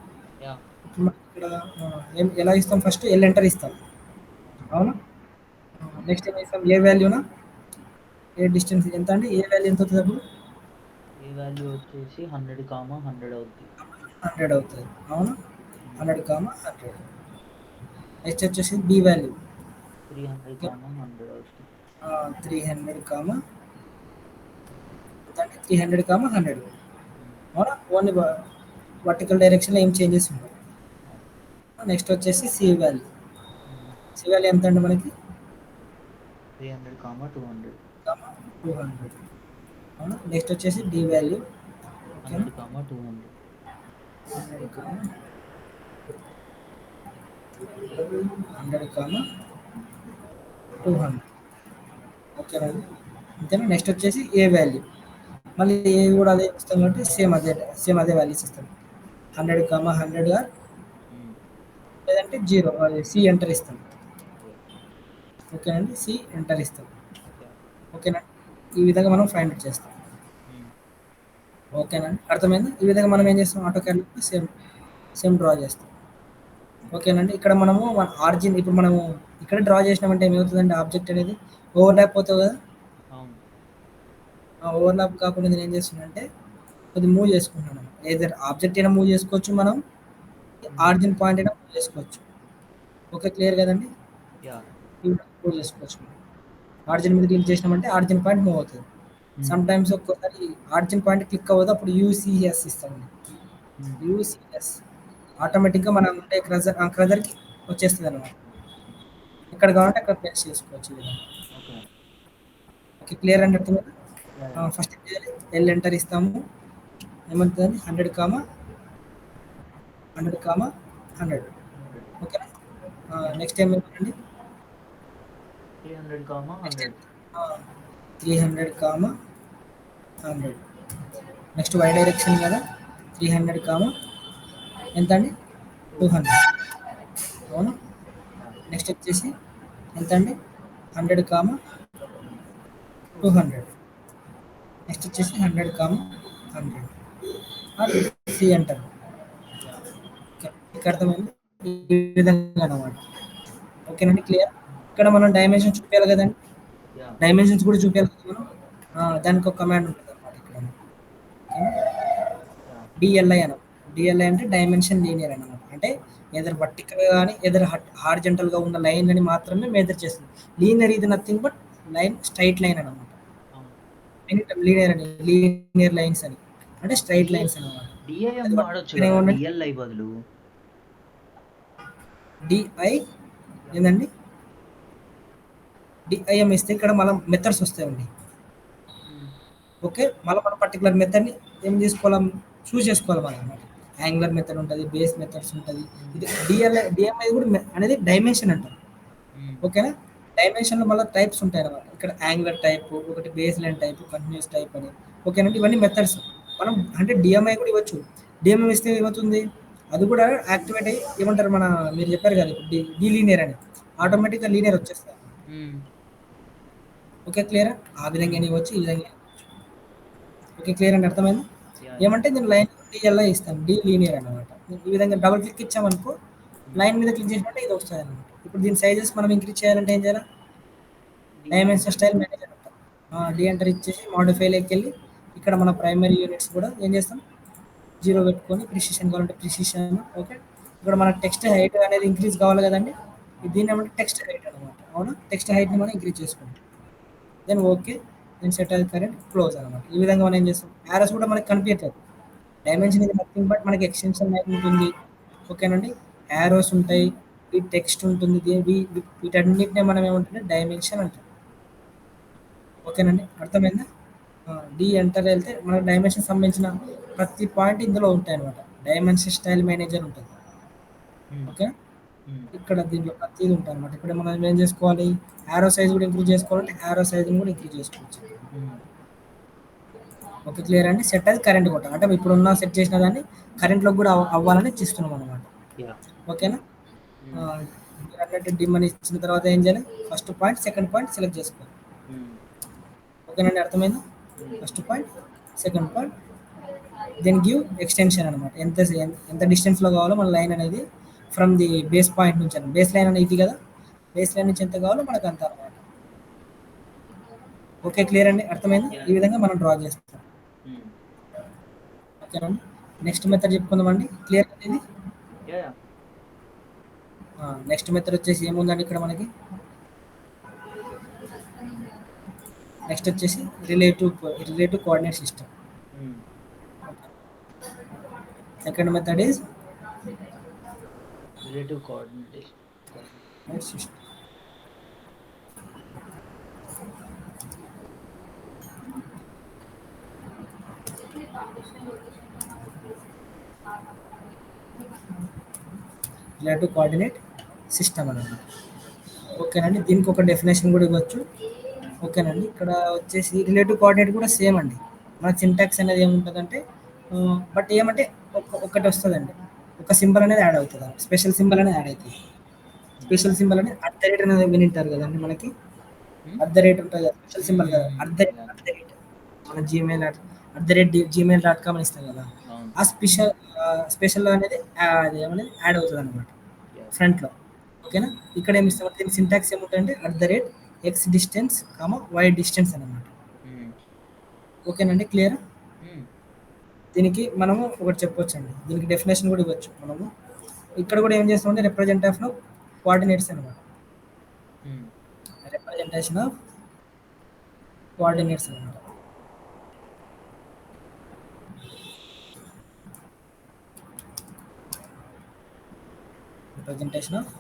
S2: యా.
S1: ఇప్పుడు మనం ఇక్కడ ఎలా ఇస్తాం, ఫస్ట్ ఎల్ ఎంటర్ ఇస్తాం, అవునా. నెక్స్ట్ ఏం ఇస్తాం, ఏ వాల్యూనా, ఏ డిస్టెన్స్ ఎంత అండి, ఏ వాల్యూ ఎంత అవుతుంది అప్పుడు
S2: ఏ వాల్యూ వచ్చేసి 100 కామా 100 అవుద్ది.
S1: 100 అవుతుంది, అవునా. 100 కామా 100. నెక్స్ట్ వచ్చేసి బి వాల్యూ
S2: 300 కామా 100 అవుద్ది.
S1: 300 కామా 300 కామా 100, అవునా. ఓన్లీ వర్టికల్ డైరెక్షన్లో ఏం చేంజెస్ ఉండవు. నెక్స్ట్ వచ్చేసి సి వాల్యూ. సి వాల్యూ ఎంత అండి మనకి
S2: 300 కామా 200.
S1: 200, అవునా. నెక్స్ట్ వచ్చేసి డి వాల్యూ.
S2: 100 కామా 200.
S1: 100 కామా 200, ఓకేనండి. అంతేనా. నెక్స్ట్ వచ్చేసి ఏ వాల్యూ, మళ్ళీ ఏ కూడా అదే ఇస్తాం కాబట్టి సేమ్ అదే వాల్యూస్ ఇస్తాం. 100 కామా 100 లేదంటే 0, సి ఎంటర్ ఇస్తాం.
S2: అదే.
S1: ఓకేనండి, సి ఎంటర్ ఇస్తాం.
S2: యా.
S1: ఓకేనా, ఈ విధంగా మనం ఫైండ్ అవుట్ చేస్తాం. ఓకేనండి, అర్థమైంది. ఈ విధంగా మనం ఏం చేస్తాం, ఆటో క్యాలిక్యులేటర్ సేమ్ డ్రా చేస్తాం. ఓకేనండి, ఇక్కడ మనము మన ఆరిజిన్ ఇప్పుడు మనము ఇక్కడ డ్రా చేసినామంటే ఏమవుతుందండి, ఆబ్జెక్ట్ అనేది ఓవర్లాప్ అవుతుంది కదా.
S2: అవును.
S1: ఓవర్లాప్ కాకుండా నేను ఏం చేస్తున్నానంటే కొద్దిగా మూవ్ చేసుకుంటున్నాను. ఏదర్ ఆబ్జెక్ట్ అయినా మూవ్ చేసుకోవచ్చు, మనం ఆరిజిన్ పాయింట్ అయినా మూవ్ చేసుకోవచ్చు. ఓకే, క్లియర్ కదండి.
S2: యా.
S1: మూవ్ చేసుకోవచ్చు. ఆరిజిన్ మీద క్లిక్ చేసినామంటే ఆరిజిన్ పాయింట్ మూవ్ అవుతుంది. సమ్ టైమ్స్ ఒక్కోసారి ఆరిజిన్ పాయింట్ క్లిక్ అవ్వదు, అప్పుడు యూసీఎస్ ఇస్తామండి. యూసీఎస్ ఆటోమేటిక్గా మనం ఉండే క్రజర్కి వచ్చేస్తుంది అనమాట. ఎక్కడ కావాలంటే అక్కడ ప్లేస్ చేసుకోవచ్చు.
S2: ఓకే.
S1: ఓకే, క్లియర్ అని చెప్తున్నా.
S2: Yeah yeah.
S1: ఫస్ట్ ఏం చేయాలి, ఎల్ ఎంటర్ ఇస్తాము, ఏమంటుంది 100 కామా 100.
S2: 100.
S1: ఓకేనా.
S2: యా.
S1: నెక్స్ట్ ఏమైందండి
S2: 300 comma
S1: next
S2: 100.
S1: 300 comma 100. Next Y direction కదా, 300 కామా ఎంత అండి 200, అవును.
S2: యా.
S1: నెక్స్ట్ వచ్చేసి ఎంత అండి 100 కామా 200. నెక్స్ట్ వచ్చేసి 100 కామా 100, సి అంటారు.
S2: యా.
S1: మీకు అర్థమైంది, ఈ విధంగా అనమాట. ఓకేనండి, క్లియర్. ఇక్కడ మనం డైమెన్షన్ చూపించాలి కదండి,
S2: యా.
S1: డైమెన్షన్స్ కూడా చూపించాలి కదా మనం. దానికి ఒక కమాండ్ ఉంటుంది అనమాట ఇక్కడ.
S2: యా.
S1: డిఎల్ఐ అనమాట. డిఎల్ఐ అంటే డైమెన్షన్ లీనియర్ అనమాట. అంటే ఎదర్ వర్టికల్ కానీ ఎదర్ హార్జెంటల్గా ఉన్న లైన్ అని మాత్రమే మెజర్ చేస్తుంది. లీనియర్ ఇది nothing but line, straight line అనమాట.
S2: అవును.
S1: లీనియర్ అని, లీనియర్ లైన్స్ అని, అంటే స్ట్రైట్ లైన్స్ అనమాట.
S2: డిఐఎం
S1: అది
S2: వాడొచ్చు
S1: పక్కనే
S2: కదా
S1: ఏముందంటే
S2: డిఎల్ఐ బదులు.
S1: డిఐ ఏందండి, డిఐఎం ఇస్తే ఇక్కడ మనం మెథడ్స్ వస్తాయండి. ఓకే, మళ్ళీ మనం పర్టికులర్ మెథడ్ని ఏం చేసుకోవాలి, చూస్ చేసుకోవాలి మనం అనమాట. యాంగులర్ మెథడ్ ఉంటుంది, బేస్ మెథడ్స్ ఉంటుంది. ఇది డిఎంఐ కూడా అనేది డైమెన్షన్ అంటారు. ఓకేనా, డైమెన్షన్లో మళ్ళీ టైప్స్ ఉంటాయి అనమాట. ఇక్కడ యాంగులర్ టైప్, ఒకటి base line type, continuous type అని. ఓకేనండి, ఇవన్నీ మెథడ్స్. మనం అంటే డిఎంఐ కూడా ఇవ్వచ్చు. డిఎంఐ ఇస్తే ఏమవుతుంది, అది కూడా యాక్టివేట్ అయ్యి ఏమంటారు, మన మీరు చెప్పారు కదా లీనియర్ అని, ఆటోమేటిక్గా లీనియర్ వచ్చేస్తారు. ఓకే క్లియరా, ఆ విధంగా ఇవ్వచ్చు, ఈ విధంగా. ఓకే క్లియర్ అండి, అర్థమైంది. ఏమంటే నేను లైన్ డిఎల్ఐ ఇస్తాను, డి లీనియర్ అనమాట. ఈ విధంగా డబుల్ క్లిక్ ఇచ్చామనుకో, లైన్ మీద క్లిక్ చేసినట్టే ఇది వస్తుంది అనమాట. ఇప్పుడు దీని సైజెస్ మనం ఇంక్రీజ్ చేయాలంటే ఏం చేయాలి, డైమెన్షన్ స్టైల్ మేనేజర్ అంటాం. డి ఎంటర్ ఇచ్చేసి మాడిఫైలోకి వెళ్ళి ఇక్కడ మన ప్రైమరీ యూనిట్స్ కూడా ఏం చేస్తాం, 0 పెట్టుకొని, ప్రిసిషన్ కావాలంటే ప్రిసిషన్. ఓకే, ఇక్కడ మన టెక్స్ట్ హైట్ అనేది ఇంక్రీజ్ కావాలి కదండి, దీన్ని ఏమంటే టెక్స్ట్ హైట్ అనమాట. అవునా, టెక్స్ట్ హైట్ని మనం ఇంక్రీజ్ చేసుకుంటాం. దెన్ ఓకే, దెన్ సెట్ అది కరెంట్ క్లోజ్ అనమాట. ఈ విధంగా మనం ఏం చేస్తాం, యారోస్ కూడా మనకి కనిపించట్లేదు. డైమెన్షన్ ఇది నథింగ్ బట్ మనకి ఎక్స్టెన్షన్ లైన్ ఉంటుంది. ఓకేనండి, యారోస్ ఉంటాయి, ఈ టెక్స్ట్ ఉంటుంది, వీటన్నిటిని మనం ఏమంటే డైమెన్షన్ అంటాం. ఓకేనండి, అర్థమైందా. డి ఎంటర్ వెళ్తే మనకు డైమెన్షన్ సంబంధించిన ప్రతి పాయింట్ ఇందులో ఉంటాయి అనమాట. డైమెన్షన్ స్టైల్ మేనేజర్ ఉంటుంది. ఓకే, ఇక్కడ దీంట్లో ప్రతిదీ ఉంటుంది అనమాట. ఇప్పుడు మనం ఏం చేసుకోవాలి, యారో సైజ్ కూడా ఇంక్రీజ్ చేసుకోవాలంటే యారో సైజ్ని కూడా ఇంక్రీజ్ చేసుకోవచ్చు. ఓకే క్లియర్ అండి. సెట్ అది కరెంట్ కొట్టాలి అంటే ఇప్పుడున్న సెట్ చేసిన దాన్ని కరెంట్లోకి కూడా అవ్వాలని చేస్తున్నాం అనమాట. ఓకేనా, అన్నట్టు డిమ్ అని ఇచ్చిన తర్వాత ఏం చేయాలి, first point second point select చేసుకోవాలి. ఓకేనండి, అర్థమైంది. First point second point, then give extension అనమాట. ఎంత డిస్టెన్స్లో కావాలో మన లైన్ అనేది ఫ్రమ్ ది బేస్ పాయింట్ నుంచి అని, బేస్ లైన్ అనేది ఇది కదా, బేస్ లైన్ నుంచి ఎంత కావాలో మనకు అంత అనమాట. ఓకే క్లియర్ అండి, అర్థమైంది. ఈ విధంగా మనం డ్రా చేస్తాం. ఓకేనండి, నెక్స్ట్ మెథడ్ చెప్పుకుందామండి. క్లియర్ అనేది. నెక్స్ట్ మెథడ్ వచ్చేసి ఏముందండి ఇక్కడ మనకి, నెక్స్ట్ వచ్చేసి relative coordinate system. Second method is
S2: relative coordinate
S1: system. Relative coordinate system అన్నమాట. ఓకేనండి, దీనికి ఒక డెఫినేషన్ కూడా ఇవ్వచ్చు. ఓకేనండి, ఇక్కడ వచ్చేసి రిలేటివ్ కోఆర్డినేట్ కూడా సేమ్ అండి. మన సింటాక్స్ అనేది ఏముంటుందంటే, బట్ ఏమంటే ఒకటి వస్తుందండి, ఒక సింబల్ అనేది యాడ్ అవుతుంది, స్పెషల్ సింబల్ అనేది యాడ్ అవుతుంది. స్పెషల్ సింబల్ అనేది @ అనేది వినింటారు కదండి, మనకి @ ఉంటుంది కదా, స్పెషల్ సింబల్ కదా, @ మన gmail.com అని ఇస్తాం కదా, ఆ స్పెషల్ అనేది యాడ్ అవుతుంది అనమాట ఫ్రంట్లో. ఓకేనా, ఇక్కడ ఏమి ఇస్తాం, దీని సింటాక్స్ ఏముంటుందంటే @ x డిస్టెన్స్, y డిస్టెన్స్ అనమాట. ఓకేనండి, క్లియర్. దీనికి మనము ఒకటి చెప్పొచ్చు అండి, దీనికి డెఫినేషన్ కూడా ఇవ్వచ్చు మనము. ఇక్కడ కూడా ఏం చేస్తామంటే రిప్రజెంటేషన్ ఆఫ్ కోఆర్డినేట్స్ అనమాట. రిప్రజెంటేషన్ ఆఫ్ కోఆర్డినేట్స్ అనమాట. రిప్రజెంటేషన్ ఆఫ్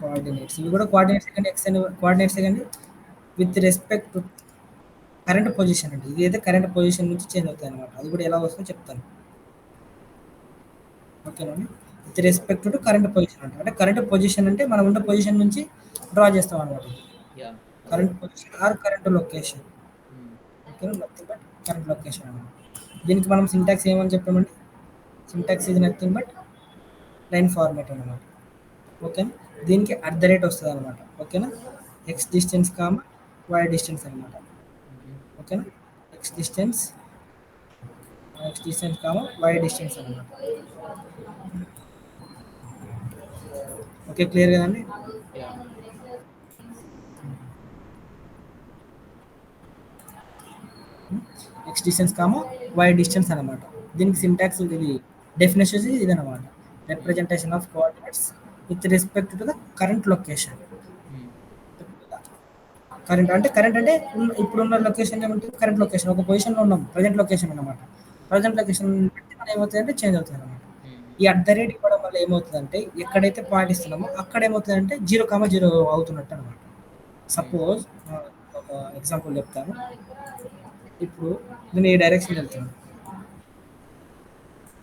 S1: కోఆర్డినేట్స్, ఇవి కూడా కోఆర్డినేట్స్ సెకండ్ ఎక్స్ అని coordinates second with respect to current position అండి. ఇది అయితే కరెంట్ పొజిషన్ నుంచి చేంజ్ అవుతాయి అనమాట. అది కూడా ఎలా వస్తుందో చెప్తాను. ఓకేనండి, with respect to current position అంటే కరెంట్ పొజిషన్ అంటే మనం ఉన్న పొజిషన్ నుంచి డ్రా చేస్తాం అనమాట. Current position or current location. ఓకేనా, నథింగ్ బట్ కరెంట్ లొకేషన్ అనమాట. దీనికి మనం సింటాక్స్ ఏమని చెప్పామండి, సింటాక్స్ ఇది నథింగ్ బట్ లైన్ ఫార్మాట్ అనమాట. ఓకేనా, దీనికి @ వస్తుంది అనమాట. ఓకేనా, ఎక్స్ డిస్టెన్స్ y డిస్టెన్స్ అనమాట. ఓకేనా, ఎక్స్ డిస్టెన్స్ y డిస్టెన్స్ అనమాట. ఓకే క్లియర్ కదండి. ఎక్స్ డిస్టెన్స్ y డిస్టెన్స్ అనమాట. దీనికి సింటాక్స్ ఇది డెఫినేషన్ ఇది అనమాట. Representation of coordinates with respect to the current location. Current అంటే ఇప్పుడున్న లొకేషన్ ఏమంటుంది, కరెంట్ లొకేషన్ ఒక పొజిషన్లో ఉన్నాం, ప్రజెంట్ లొకేషన్ అన్నమాట. ప్రజెంట్ లొకేషన్ బట్టి మనం ఏమవుతుందంటే చేంజ్ అవుతుంది అనమాట. ఈ అట్ ద రేట్ ఇవ్వడం వల్ల ఏమవుతుందంటే ఎక్కడైతే పాయింట్ ఇస్తున్నామో అక్కడ ఏమవుతుందంటే 0,0 అవుతున్నట్టు అనమాట. సపోజ్ ఒక ఎగ్జాంపుల్ చెప్తాను. ఇప్పుడు నేను ఈ డైరెక్షన్ వెళ్తున్నాను,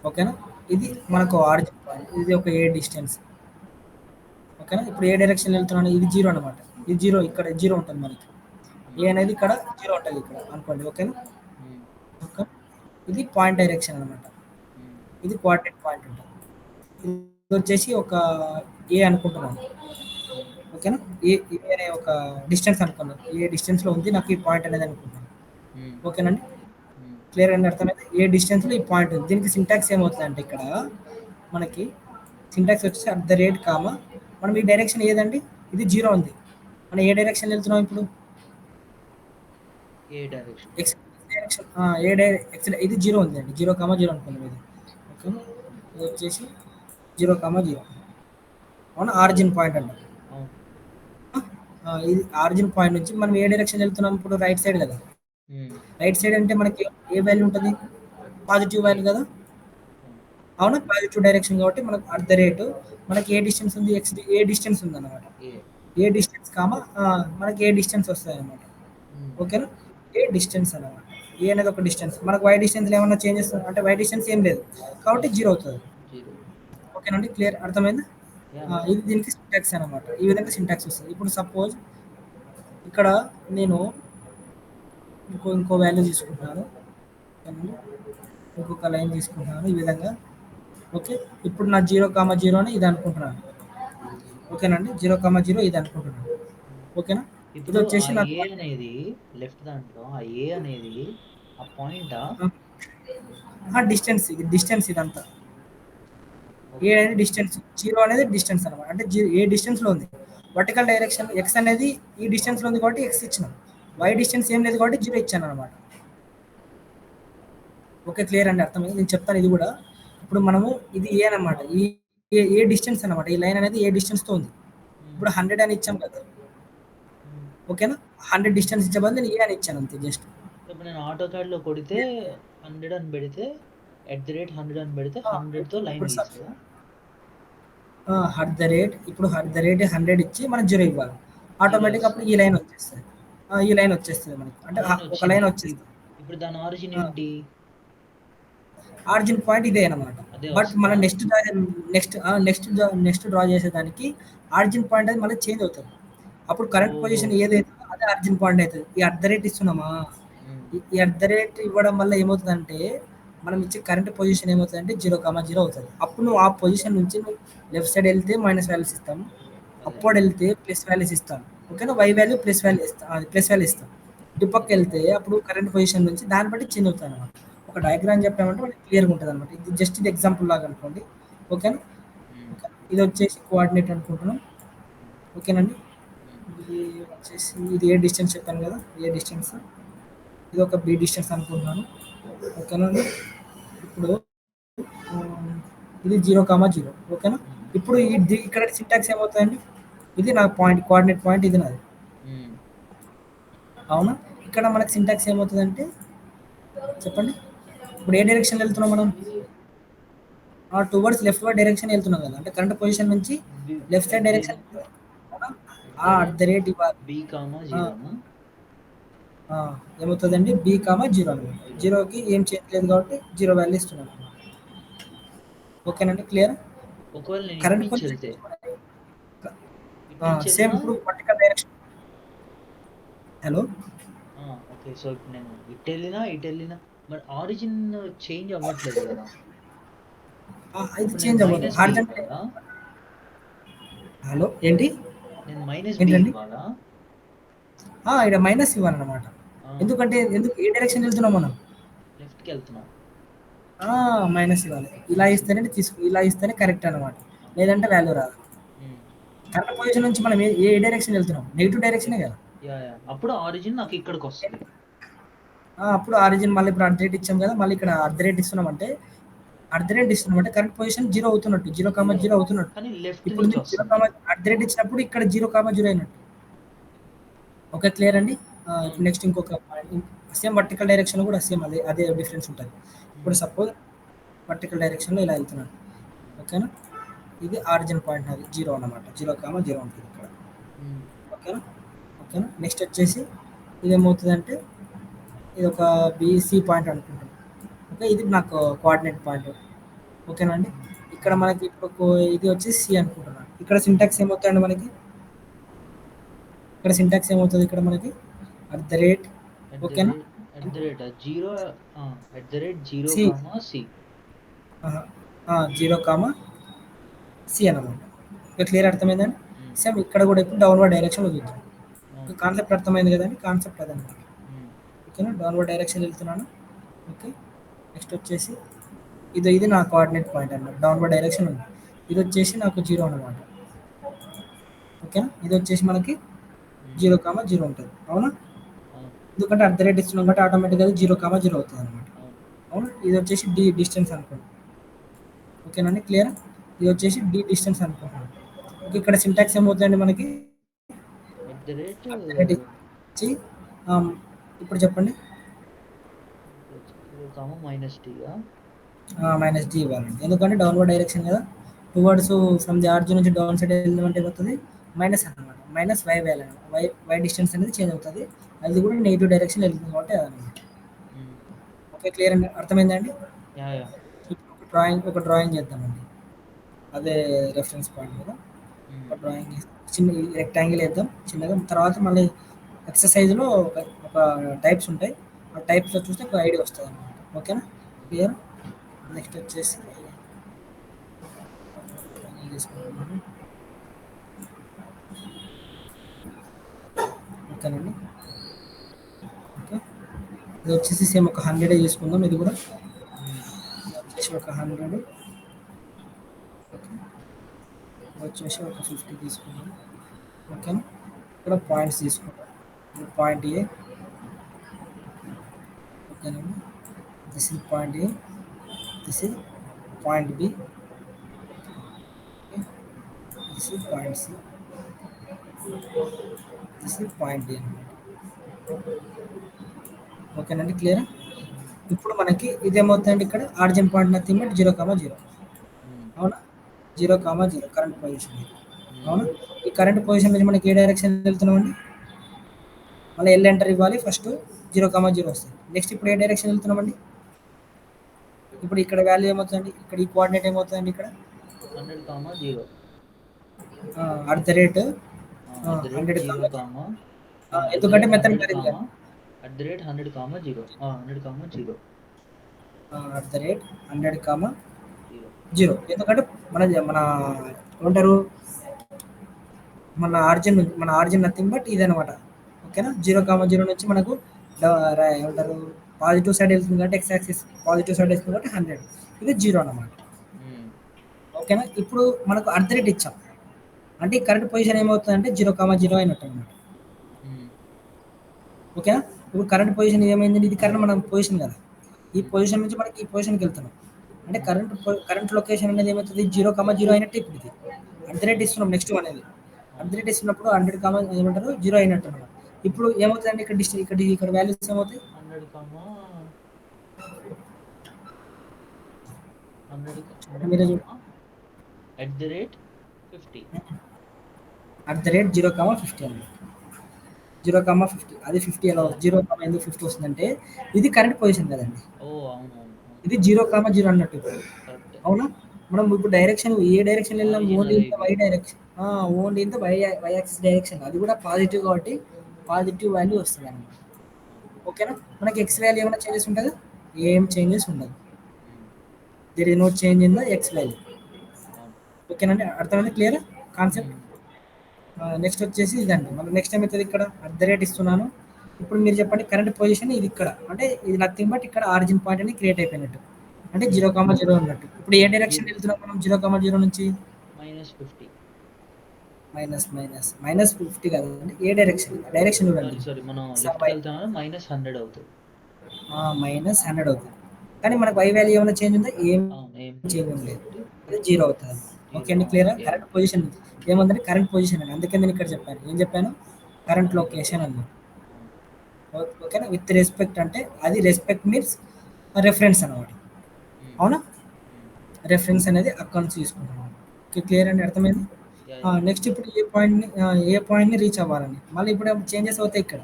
S1: ఓకేనా. ఇది మనకు ఆరిజిన్ పాయింట్, ఇది ఒక ఏ డిస్టెన్స్, ఓకేనా. ఇప్పుడు ఏ డైరెక్షన్ వెళ్తున్నాను, ఇది 0 అనమాట. ఇది 0, ఇక్కడ 0 ఉంటుంది మనకి. ఏ అనేది ఇక్కడ 0 ఉంటుంది ఇక్కడ అనుకోండి, ఓకేనా. ఓకే, ఇది పాయింట్ డైరెక్షన్ అనమాట. ఇది కోఆర్డినేట్ పాయింట్ ఉంటుంది. ఇది వచ్చేసి ఒక ఏ అనుకుంటున్నాను, ఓకేనా. ఏ అనే ఒక డిస్టెన్స్ అనుకున్నాను, ఏ డిస్టెన్స్లో ఉంది నాకు ఈ పాయింట్ అనేది అనుకుంటున్నాను, ఓకేనండి. క్లియర్ అని అర్థమైంది. ఏ డిస్టెన్స్లో ఈ పాయింట్ ఉంది. దీనికి సింటాక్స్ ఏమవుతుందంటే ఇక్కడ మనకి సింటాక్స్ వచ్చేసి అట్ ద రేట్ కామా, మనం ఈ డైరెక్షన్ ఏదండి, ఇది 0 ఉంది, మనం ఏ డైరెక్షన్ వెళ్తున్నాం ఇప్పుడు,
S2: ఏ డైరెక్షన్,
S1: ఎక్స్ డైరెక్షన్. ఇది 0 ఉంది అండి, 0,0 అనుకున్నాం ఇది, ఓకే. ఇది వచ్చేసి 0,0 అవునా, ఆరిజిన్ పాయింట్ అంట. ఇది ఆరిజిన్ పాయింట్ నుంచి మనం ఏ డైరెక్షన్ వెళ్తున్నాం ఇప్పుడు, రైట్ సైడ్ కదా. రైట్ సైడ్ అంటే మనకి ఏ వాల్యూ ఉంటుంది, పాజిటివ్ వాల్యూ కదా, అవునా. పాజిటివ్ డైరెక్షన్ కాబట్టి మనకు అట్ ద రేటు మనకి ఏ డిస్టెన్స్ ఉంది, ఏ డిస్టెన్స్ ఉంది అనమాట. ఏ డిస్టెన్స్ కామా మనకి ఏ డిస్టెన్స్ వస్తుంది అనమాట, ఓకేనా. ఏ డిస్టెన్స్ అనమాట, ఏ అనేది ఒక డిస్టెన్స్. మనకు వై డిస్టెన్స్ ఏమన్నా చేంజెస్ అంటే వై డిస్టెన్స్ ఏం లేదు కాబట్టి 0 అవుతుంది, ఓకేనండి. క్లియర్ అర్థమైందా. ఇది దీనికి సింటాక్స్ అనమాట. ఈ విధంగా సింటాక్స్ వస్తుంది. ఇప్పుడు సపోజ్ ఇక్కడ నేను ఇంకో వాల్యూ తీసుకుంటున్నాను, ఇంకొక లైన్ తీసుకుంటున్నాను ఈ విధంగా, ఓకే. ఇప్పుడు నా 0,0 అని ఇది అనుకుంటున్నాను, ఓకేనండి. 0,0 ఇది అనుకుంటున్నాను, ఓకేనా.
S2: ఇది వచ్చేసి నాకు ఏ అనేది లెఫ్ట్ దాంట్లో ఆ ఏ అనేది ఆ పాయింట్
S1: డిస్టెన్స్, ఇది డిస్టెన్స్ ఇదంతా. ఏ అనేది డిస్టెన్స్, 0 అనేది డిస్టెన్స్ అనమాట. అంటే ఏ డిస్టెన్స్ లో ఉంది, వర్టికల్ డైరెక్షన్ ఎక్స్ అనేది ఈ డిస్టెన్స్ లో ఉంది కాబట్టి ఎక్స్ ఇచ్చినాం, వై డిస్టెన్స్ ఏం లేదు కాబట్టి 0 ఇచ్చాను అనమాట. ఓకే, క్లియర్ అండి, అర్థమైంది. నేను చెప్తాను ఇది కూడా. ఇప్పుడు మనము ఇది ఏ అనమాట, ఈ ఏ డిస్టెన్స్ అనమాట, ఈ లైన్ అనేది ఏ డిస్టెన్స్ తో ఉంది. ఇప్పుడు 100 అని ఇచ్చాం కదా, ఓకేనా. 100 డిస్టెన్స్ ఇచ్చే బదులు నేను ఏ అని ఇచ్చాను అంతే, జస్ట్.
S2: ఇప్పుడు నేను ఆటో కార్డ్ లో కొడితే 100 అని పెడితే @100 అని పెడితే 100 తో లైన్ గీస్తుందా.
S1: అట్ ద రేట్ 100 ఇచ్చి మనం 0 ఇవ్వాలి, ఆటోమేటిక్ అప్పుడు ఈ లైన్ వచ్చేస్తుంది. ఈ లైన్ వచ్చేస్తుంది మనకి, అంటే ఒక లైన్ వచ్చేస్తుంది.
S2: ఇప్పుడు దాని ఆరిజిన్ ఏంటి,
S1: ఆరిజిన్ పాయింట్ ఇదే అనమాట. బట్ మనం నెక్స్ట్ డ్రా చేసేదానికి ఆరిజిన్ పాయింట్ అది మళ్ళీ చేంజ్ అవుతుంది. అప్పుడు కరెంట్ పొజిషన్ ఏదైతే అదే ఆరిజిన్ పాయింట్ అవుతుంది. ఈ అట్ ద రేట్ ఇస్తున్నామా, ఈ అట్ ద రేట్ ఇవ్వడం వల్ల ఏమవుతుందంటే మనం ఇచ్చే కరెంట్ పొజిషన్ ఏమవుతుందంటే 0,0 అవుతుంది. అప్పుడు నువ్వు ఆ పొజిషన్ నుంచి నువ్వు లెఫ్ట్ సైడ్ వెళ్తే మైనస్ వాల్యూస్ ఇస్తాం, అప్వర్డ్ వెళ్తే ప్లస్ వాల్యూస్ ఇస్తాం, ఓకేనా. వై వాల్యూ ప్లస్ వాల్యూ ఇస్తాం. ఇటుపక్క వెళ్తే అప్పుడు కరెంట్ పొజిషన్ నుంచి దాన్ని బట్టి చేంజ్ అవుతుంది అనమాట. ఒక డయాగ్రామ్ చెప్పామంటే మనకి క్లియర్గా ఉంటుంది అనమాట. ఇది జస్ట్ ఇది ఎగ్జాంపుల్ లాగా అనుకోండి, ఓకేనా. ఇది వచ్చేసి కోఆర్డినేట్ అనుకుంటున్నాం, ఓకేనండి. ఇది వచ్చేసి ఇది ఏ డిస్టెన్స్ చెప్పాను కదా, ఏ డిస్టెన్స్. ఇది ఒక బి డిస్టెన్స్ అనుకుంటున్నాను, ఓకేనండి. ఇప్పుడు ఇది 0,0, ఓకేనా. ఇప్పుడు ఇక్కడ సింటాక్స్ ఏమవుతుందండి, ఇది నా పాయింట్, కోఆర్డినేట్ పాయింట్ ఇది నాది, అవునా. ఇక్కడ మనకి సింటాక్స్ ఏమవుతుందంటే చెప్పండి, ఇప్పుడు ఏ డైరెక్షన్ వెళ్తున్నాం మనం, టువర్డ్స్ లెఫ్ట్ వర్డ్ డైరెక్షన్ వెళ్తున్నాం కదా, అంటే కరెంట్ పొజిషన్ నుంచి left side direction at the rate ఇవ్వాలి. ఏమవుతుందండి, B,0 అనమాట. 0కి ఏం చేంజ్ లేదు కాబట్టి 0 వాల్యూ ఇస్తున్నాను, ఓకేనండి. క్లియర్. కరెంట్ పొజిషన్ సేమ్ ఇప్పుడు vertical direction. Hello,
S2: okay. So ఇప్పుడు నేను ఇటు వెళ్ళినా మరి ఆరిజిన్ చేంజ్ అవ్వట్లేదు కదా,
S1: ఇది చేంజ్ అవ్వదు. హారిజాంటల్. హలో, ఏంటి,
S2: నేను మైనస్
S1: ఏంటండి,
S2: ఇవ్వాలా,
S1: ఇక్కడ మైనస్ ఇవ్వాలన్నమాట. ఎందుకంటే ఏ డైరెక్షన్ వెళ్తున్నాం మనం,
S2: లెఫ్ట్కి వెళ్తున్నాం,
S1: మైనస్ ఇవ్వాలి. ఇలా ఇస్తేనే ఇలా ఇస్తేనే కరెక్ట్ అనమాట, లేదంటే వాల్యూ రాదు. కరెంట్ పొజిషన్ నుంచి మనం ఏ డైరెక్షన్ వెళ్తున్నాం, నెగిటివ్ డైరెక్షనే కదా.
S2: అప్పుడు ఆరిజిన్ నాకు ఇక్కడికి వస్తుంది.
S1: అప్పుడు ఆరిజిన్ మళ్ళీ ఇప్పుడు అర్ధ రేట్ ఇచ్చాం కదా, మళ్ళీ ఇక్కడ అర్ధ రేట్ ఇస్తున్నామంటే కరెంట్ పొజిషన్ 0 అవుతున్నట్టు, 0,0 అవుతున్నట్టు. ఇప్పుడు 0, అర్ధ రేట్ ఇచ్చినప్పుడు ఇక్కడ 0,0 అయినట్టు, ఓకే. క్లియర్ అండి. ఇప్పుడు నెక్స్ట్ ఇంకొక సేమ్ వర్టికల్ డైరెక్షన్‌లో కూడా సేమ్ అదే డిఫరెన్స్ ఉంటది. ఇప్పుడు సపోజ్ వర్టికల్ డైరెక్షన్‌లో ఇలా ఎళ్తున్నాను. ఓకేనా? ఇది ఆరిజిన్ పాయింట్ నాది 0 అన్నమాట. 0, 0 ఉంటది ఇక్కడ. ఓకేనా? ఓకేనా? నెక్స్ట్ వచ్చేసి ఇదేమవుతదంటే ఇదొక బీసీ పాయింట్ అనుకుంటాను. ఓకే. ఇది నాకు కోఆర్డినేట్ పాయింట్. ఓకేనా అండి? ఇక్కడ మనకి ఇప్పుడు ఇది వచ్చేసి సి అనుకుంటున్నాను. ఇక్కడ సింటాక్స్ ఏమవుతాయండి మనకి? ఇక్కడ సింటాక్స్ ఏమవుతది ఇక్కడ మనకి? అట్ ద రేట్ ఓకేనా?
S2: Zero zero
S1: C
S2: comma C.
S1: 0, C అన్నమాట. ఇక క్లియర్ అర్థమైందండి? సేమ్ ఇక్కడ కూడా ఇప్పుడు డౌన్వర్డ్ డైరెక్షన్‌లో చూద్దాం. కాన్సెప్ట్ అర్థమైంది కదండీ! కాన్సెప్ట్ అదనమాట. ఓకేనా? డౌన్వర్డ్ డైరెక్షన్ వెళ్తున్నాను. ఓకే. నెక్స్ట్ వచ్చేసి ఇది నా కోఆర్డినేట్ పాయింట్ అన్నమాట. డౌన్వర్డ్ డైరెక్షన్ ఉంది. ఇది వచ్చేసి నాకు 0 అన్నమాట. ఓకేనా? ఇది వచ్చేసి మనకి 0, 0 ఉంటది. అవునా? ఎందుకంటే అట్ ద రేట్ ఇస్తున్నాం కాబట్టి ఆటోమేటిక్‌గా 0, 0 అవుతది అన్నమాట. అవునా? ఇది వచ్చేసి డిస్టెన్స్ అనుకోండి. ఓకేనండి? క్లియర్? ఇది వచ్చేసి డిస్టెన్స్ అనుకుంటున్నాను. ఓకే. ఇక్కడ సింటాక్స్ ఏమవుతాయండి మనకి? వచ్చి ఇప్పుడు చెప్పండి. మైనస్ డి ఇవ్వాలండి. ఎందుకంటే డౌన్వర్డ్ డైరెక్షన్ కదా. టువర్డ్స్ ఫ్రమ్ ది ఆరిజిన్ నుంచి డౌన్ సైడ్ వెళ్ళిందంటే ఏమవుతుంది? మైనస్ అన్నమాట. Minus Y value Y distance అనేది చేంజ్ అవుతుంది. అది కూడా నెగిటివ్ డైరెక్షన్ వెళ్తుంది కాబట్టి అదనమాట. ఓకే. క్లియర్ అండి? అర్థమైందండి? ఇప్పుడు ఒక డ్రాయింగ్ చేద్దామండి. అదే రెఫరెన్స్ పాయింట్ మీద ఒక డ్రాయింగ్ చిన్న రెక్టాంగిల్ వేద్దాం చిన్నగా. తర్వాత మళ్ళీ ఎక్సర్సైజ్లో ఒక టైప్స్ ఉంటాయి. ఆ టైప్స్లో చూస్తే ఒక ఐడియా వస్తుంది అనమాట. ఓకేనా? క్లియర్? నెక్స్ట్ వచ్చేసి తీసుకుంటున్నాను. ఓకేనండి. ఓకే. ఇది వచ్చేసి సేమ్ ఒక 100 తీసుకుందాం. ఇది కూడా వచ్చేసి ఒక 100. వచ్చేసి ఒక 50 తీసుకుందాం. ఓకేనా? ఇక్కడ పాయింట్స్ తీసుకుంటాం. Point A. ఓకేనండి. This is point A. This is point B. This is point C. This is point D అన్నమాట. ఓకేనండి. క్లియర్? ఇప్పుడు మనకి ఇదేమవుతుందండి ఇక్కడ ఆరిజిన్ పాయింట్ నథింగ్ బట్ 0, 0. అవునా? 0, 0 కరెంట్ పొజిషన్. అవునా? ఈ కరెంట్ పొజిషన్ నుంచి మనకి ఏ డైరెక్షన్ వెళ్తున్నామండి? మళ్ళీ ఎల్ ఎంటర్ ఇవ్వాలి. ఫస్ట్ 0, 0 వస్తుంది. నెక్స్ట్ ఇప్పుడు ఏ డైరెక్షన్ వెళ్తున్నామండి? ఇప్పుడు ఇక్కడ వాల్యూ ఏమవుతుందండి? ఇక్కడ ఈ కోఆర్డినేట్ ఏమవుతుందండి? ఇక్కడ
S2: 100, 0.
S1: అట్ ద రేట్ 100, ఎందుకంటే మెథడ్ మారింది కదా.
S2: At the rate 100, 0. 100, 0.
S1: At the rate 100, 0. ఎందుకంటే మన ఏమంటారు మన ఆరిజిన్ నథింగ్ బట్ ఇదనమాట. ఓకేనా? 0, 0 నుంచి మనకు ఏమంటారు పాజిటివ్ సైడ్ వెళ్తుంది కాబట్టి ఎక్స్ యాక్సిస్ పాజిటివ్ సైడ్ వెళ్తుంది కాబట్టి 100. ఇది 0 అనమాట. ఓకేనా? ఇప్పుడు మనకు అట్ ద రేట్ ఇచ్చాం అంటే ఈ కరెంట్ పొజిషన్ ఏమవుతుందంటే 0, 0 అయినట్టు అనమాట. ఓకేనా? ఇప్పుడు కరెంట్ పొజిషన్ ఏమైంది? ఇది కరెంట్ మన పొజిషన్ కదా. ఈ పొజిషన్ నుంచి మనకి ఈ పొజిషన్కి వెళ్తున్నాం అంటే కరెంట్ లొకేషన్ అనేది ఏమవుతుంది? 0, 0 అయినట్టు. ఇప్పుడు ఇది అట్ ద రేట్ ఇస్తున్నాం. నెక్స్ట్ అనేది అట్ ద రేట్ ఇస్తున్నప్పుడు 100, ఏమంటారు 0 అయినట్టు అనమాట. ఇప్పుడు ఏమవుతుందండి? ఇక్కడ వాల్యూస్ ఏమవుతాయి?
S2: 100, at the rate 50.
S1: At the rate 0, 50 అన్నమాట. 0, 50. అది 50 ఎలా 0, ఎందుకు 50 వస్తుందంటే ఇది కరెంట్ పొజిషన్ కదండి. ఇది 0, 0 అన్నట్టు. అవునా? మనం ఇప్పుడు డైరెక్షన్ ఏ డైరెక్షన్ వెళ్ళినాం? Only in the Y direction. Only in the Y axis direction. అది కూడా పాజిటివ్ కాబట్టి పాజిటివ్ వాల్యూ వస్తుంది అన్నమాట. ఓకేనా? మనకి ఎక్స్ వాల్యూ ఏమైనా చేంజెస్ ఉంటుందా? ఏం చేంజెస్ ఉండదు. There is no change in the X value. ఓకేనండి? అర్థమైంది? Clear concept? నెక్స్ట్ వచ్చేసి ఇదండి. మనం నెక్స్ట్ టైం అవుతుంది ఇక్కడ అట్ ద రేట్ ఇస్తున్నాను. ఇప్పుడు మీరు చెప్పండి కరెంట్ పొజిషన్ ఇది ఇక్కడ అంటే ఇది నథింగ్ బట్ ఇక్కడ ఆరిజిన్ పాయింట్ అని క్రియేట్ అయిపోయినట్టు అంటే 0, 0 ఉన్నట్టు. ఇప్పుడు ఏ డైరెక్షన్ వెళ్తున్నాం మనం 0, 0 నుంచి?
S2: -50.
S1: -50 కదండి. ఏ డైరెక్షన్ చూడండి.
S2: మనం లెఫ్ట్‌కి వెళ్తున్నాం -100 అవుతుంది.
S1: -100 అవుతుంది. కానీ మనకు వై వాల్యూ ఏమైనా చేంజ్ ఉందా? ఏం చేంజ్ లేదు. అది 0 అవుతుంది. ఓకే అండి. క్లియరా? కరెంట్ పొజిషన్ ఏముందంటే కరెంట్ పొజిషన్ అండి. అందుకే నేను ఇక్కడ చెప్పాను. ఏం చెప్పాను? కరెంట్ లొకేషన్ అన్నమాట.
S2: అవును.
S1: ఓకేనా? విత్ రెస్పెక్ట్ అంటే అది రెస్పెక్ట్ మీన్స్ రెఫరెన్స్ అనమాట.
S2: హ్మ్.
S1: అవునా?
S2: హ్మ్.
S1: రెఫరెన్స్ అనేది అక్కడి నుంచి తీసుకుంటాం. ఓకే. క్లియర్ అండి, అర్థమైంది?
S2: యాహ్! యాహ్!
S1: నెక్స్ట్ ఇప్పుడు ఏ పాయింట్‌ని రీచ్ అవ్వాలండి. మళ్ళీ ఇప్పుడు చేంజెస్ అవుతాయి ఇక్కడ.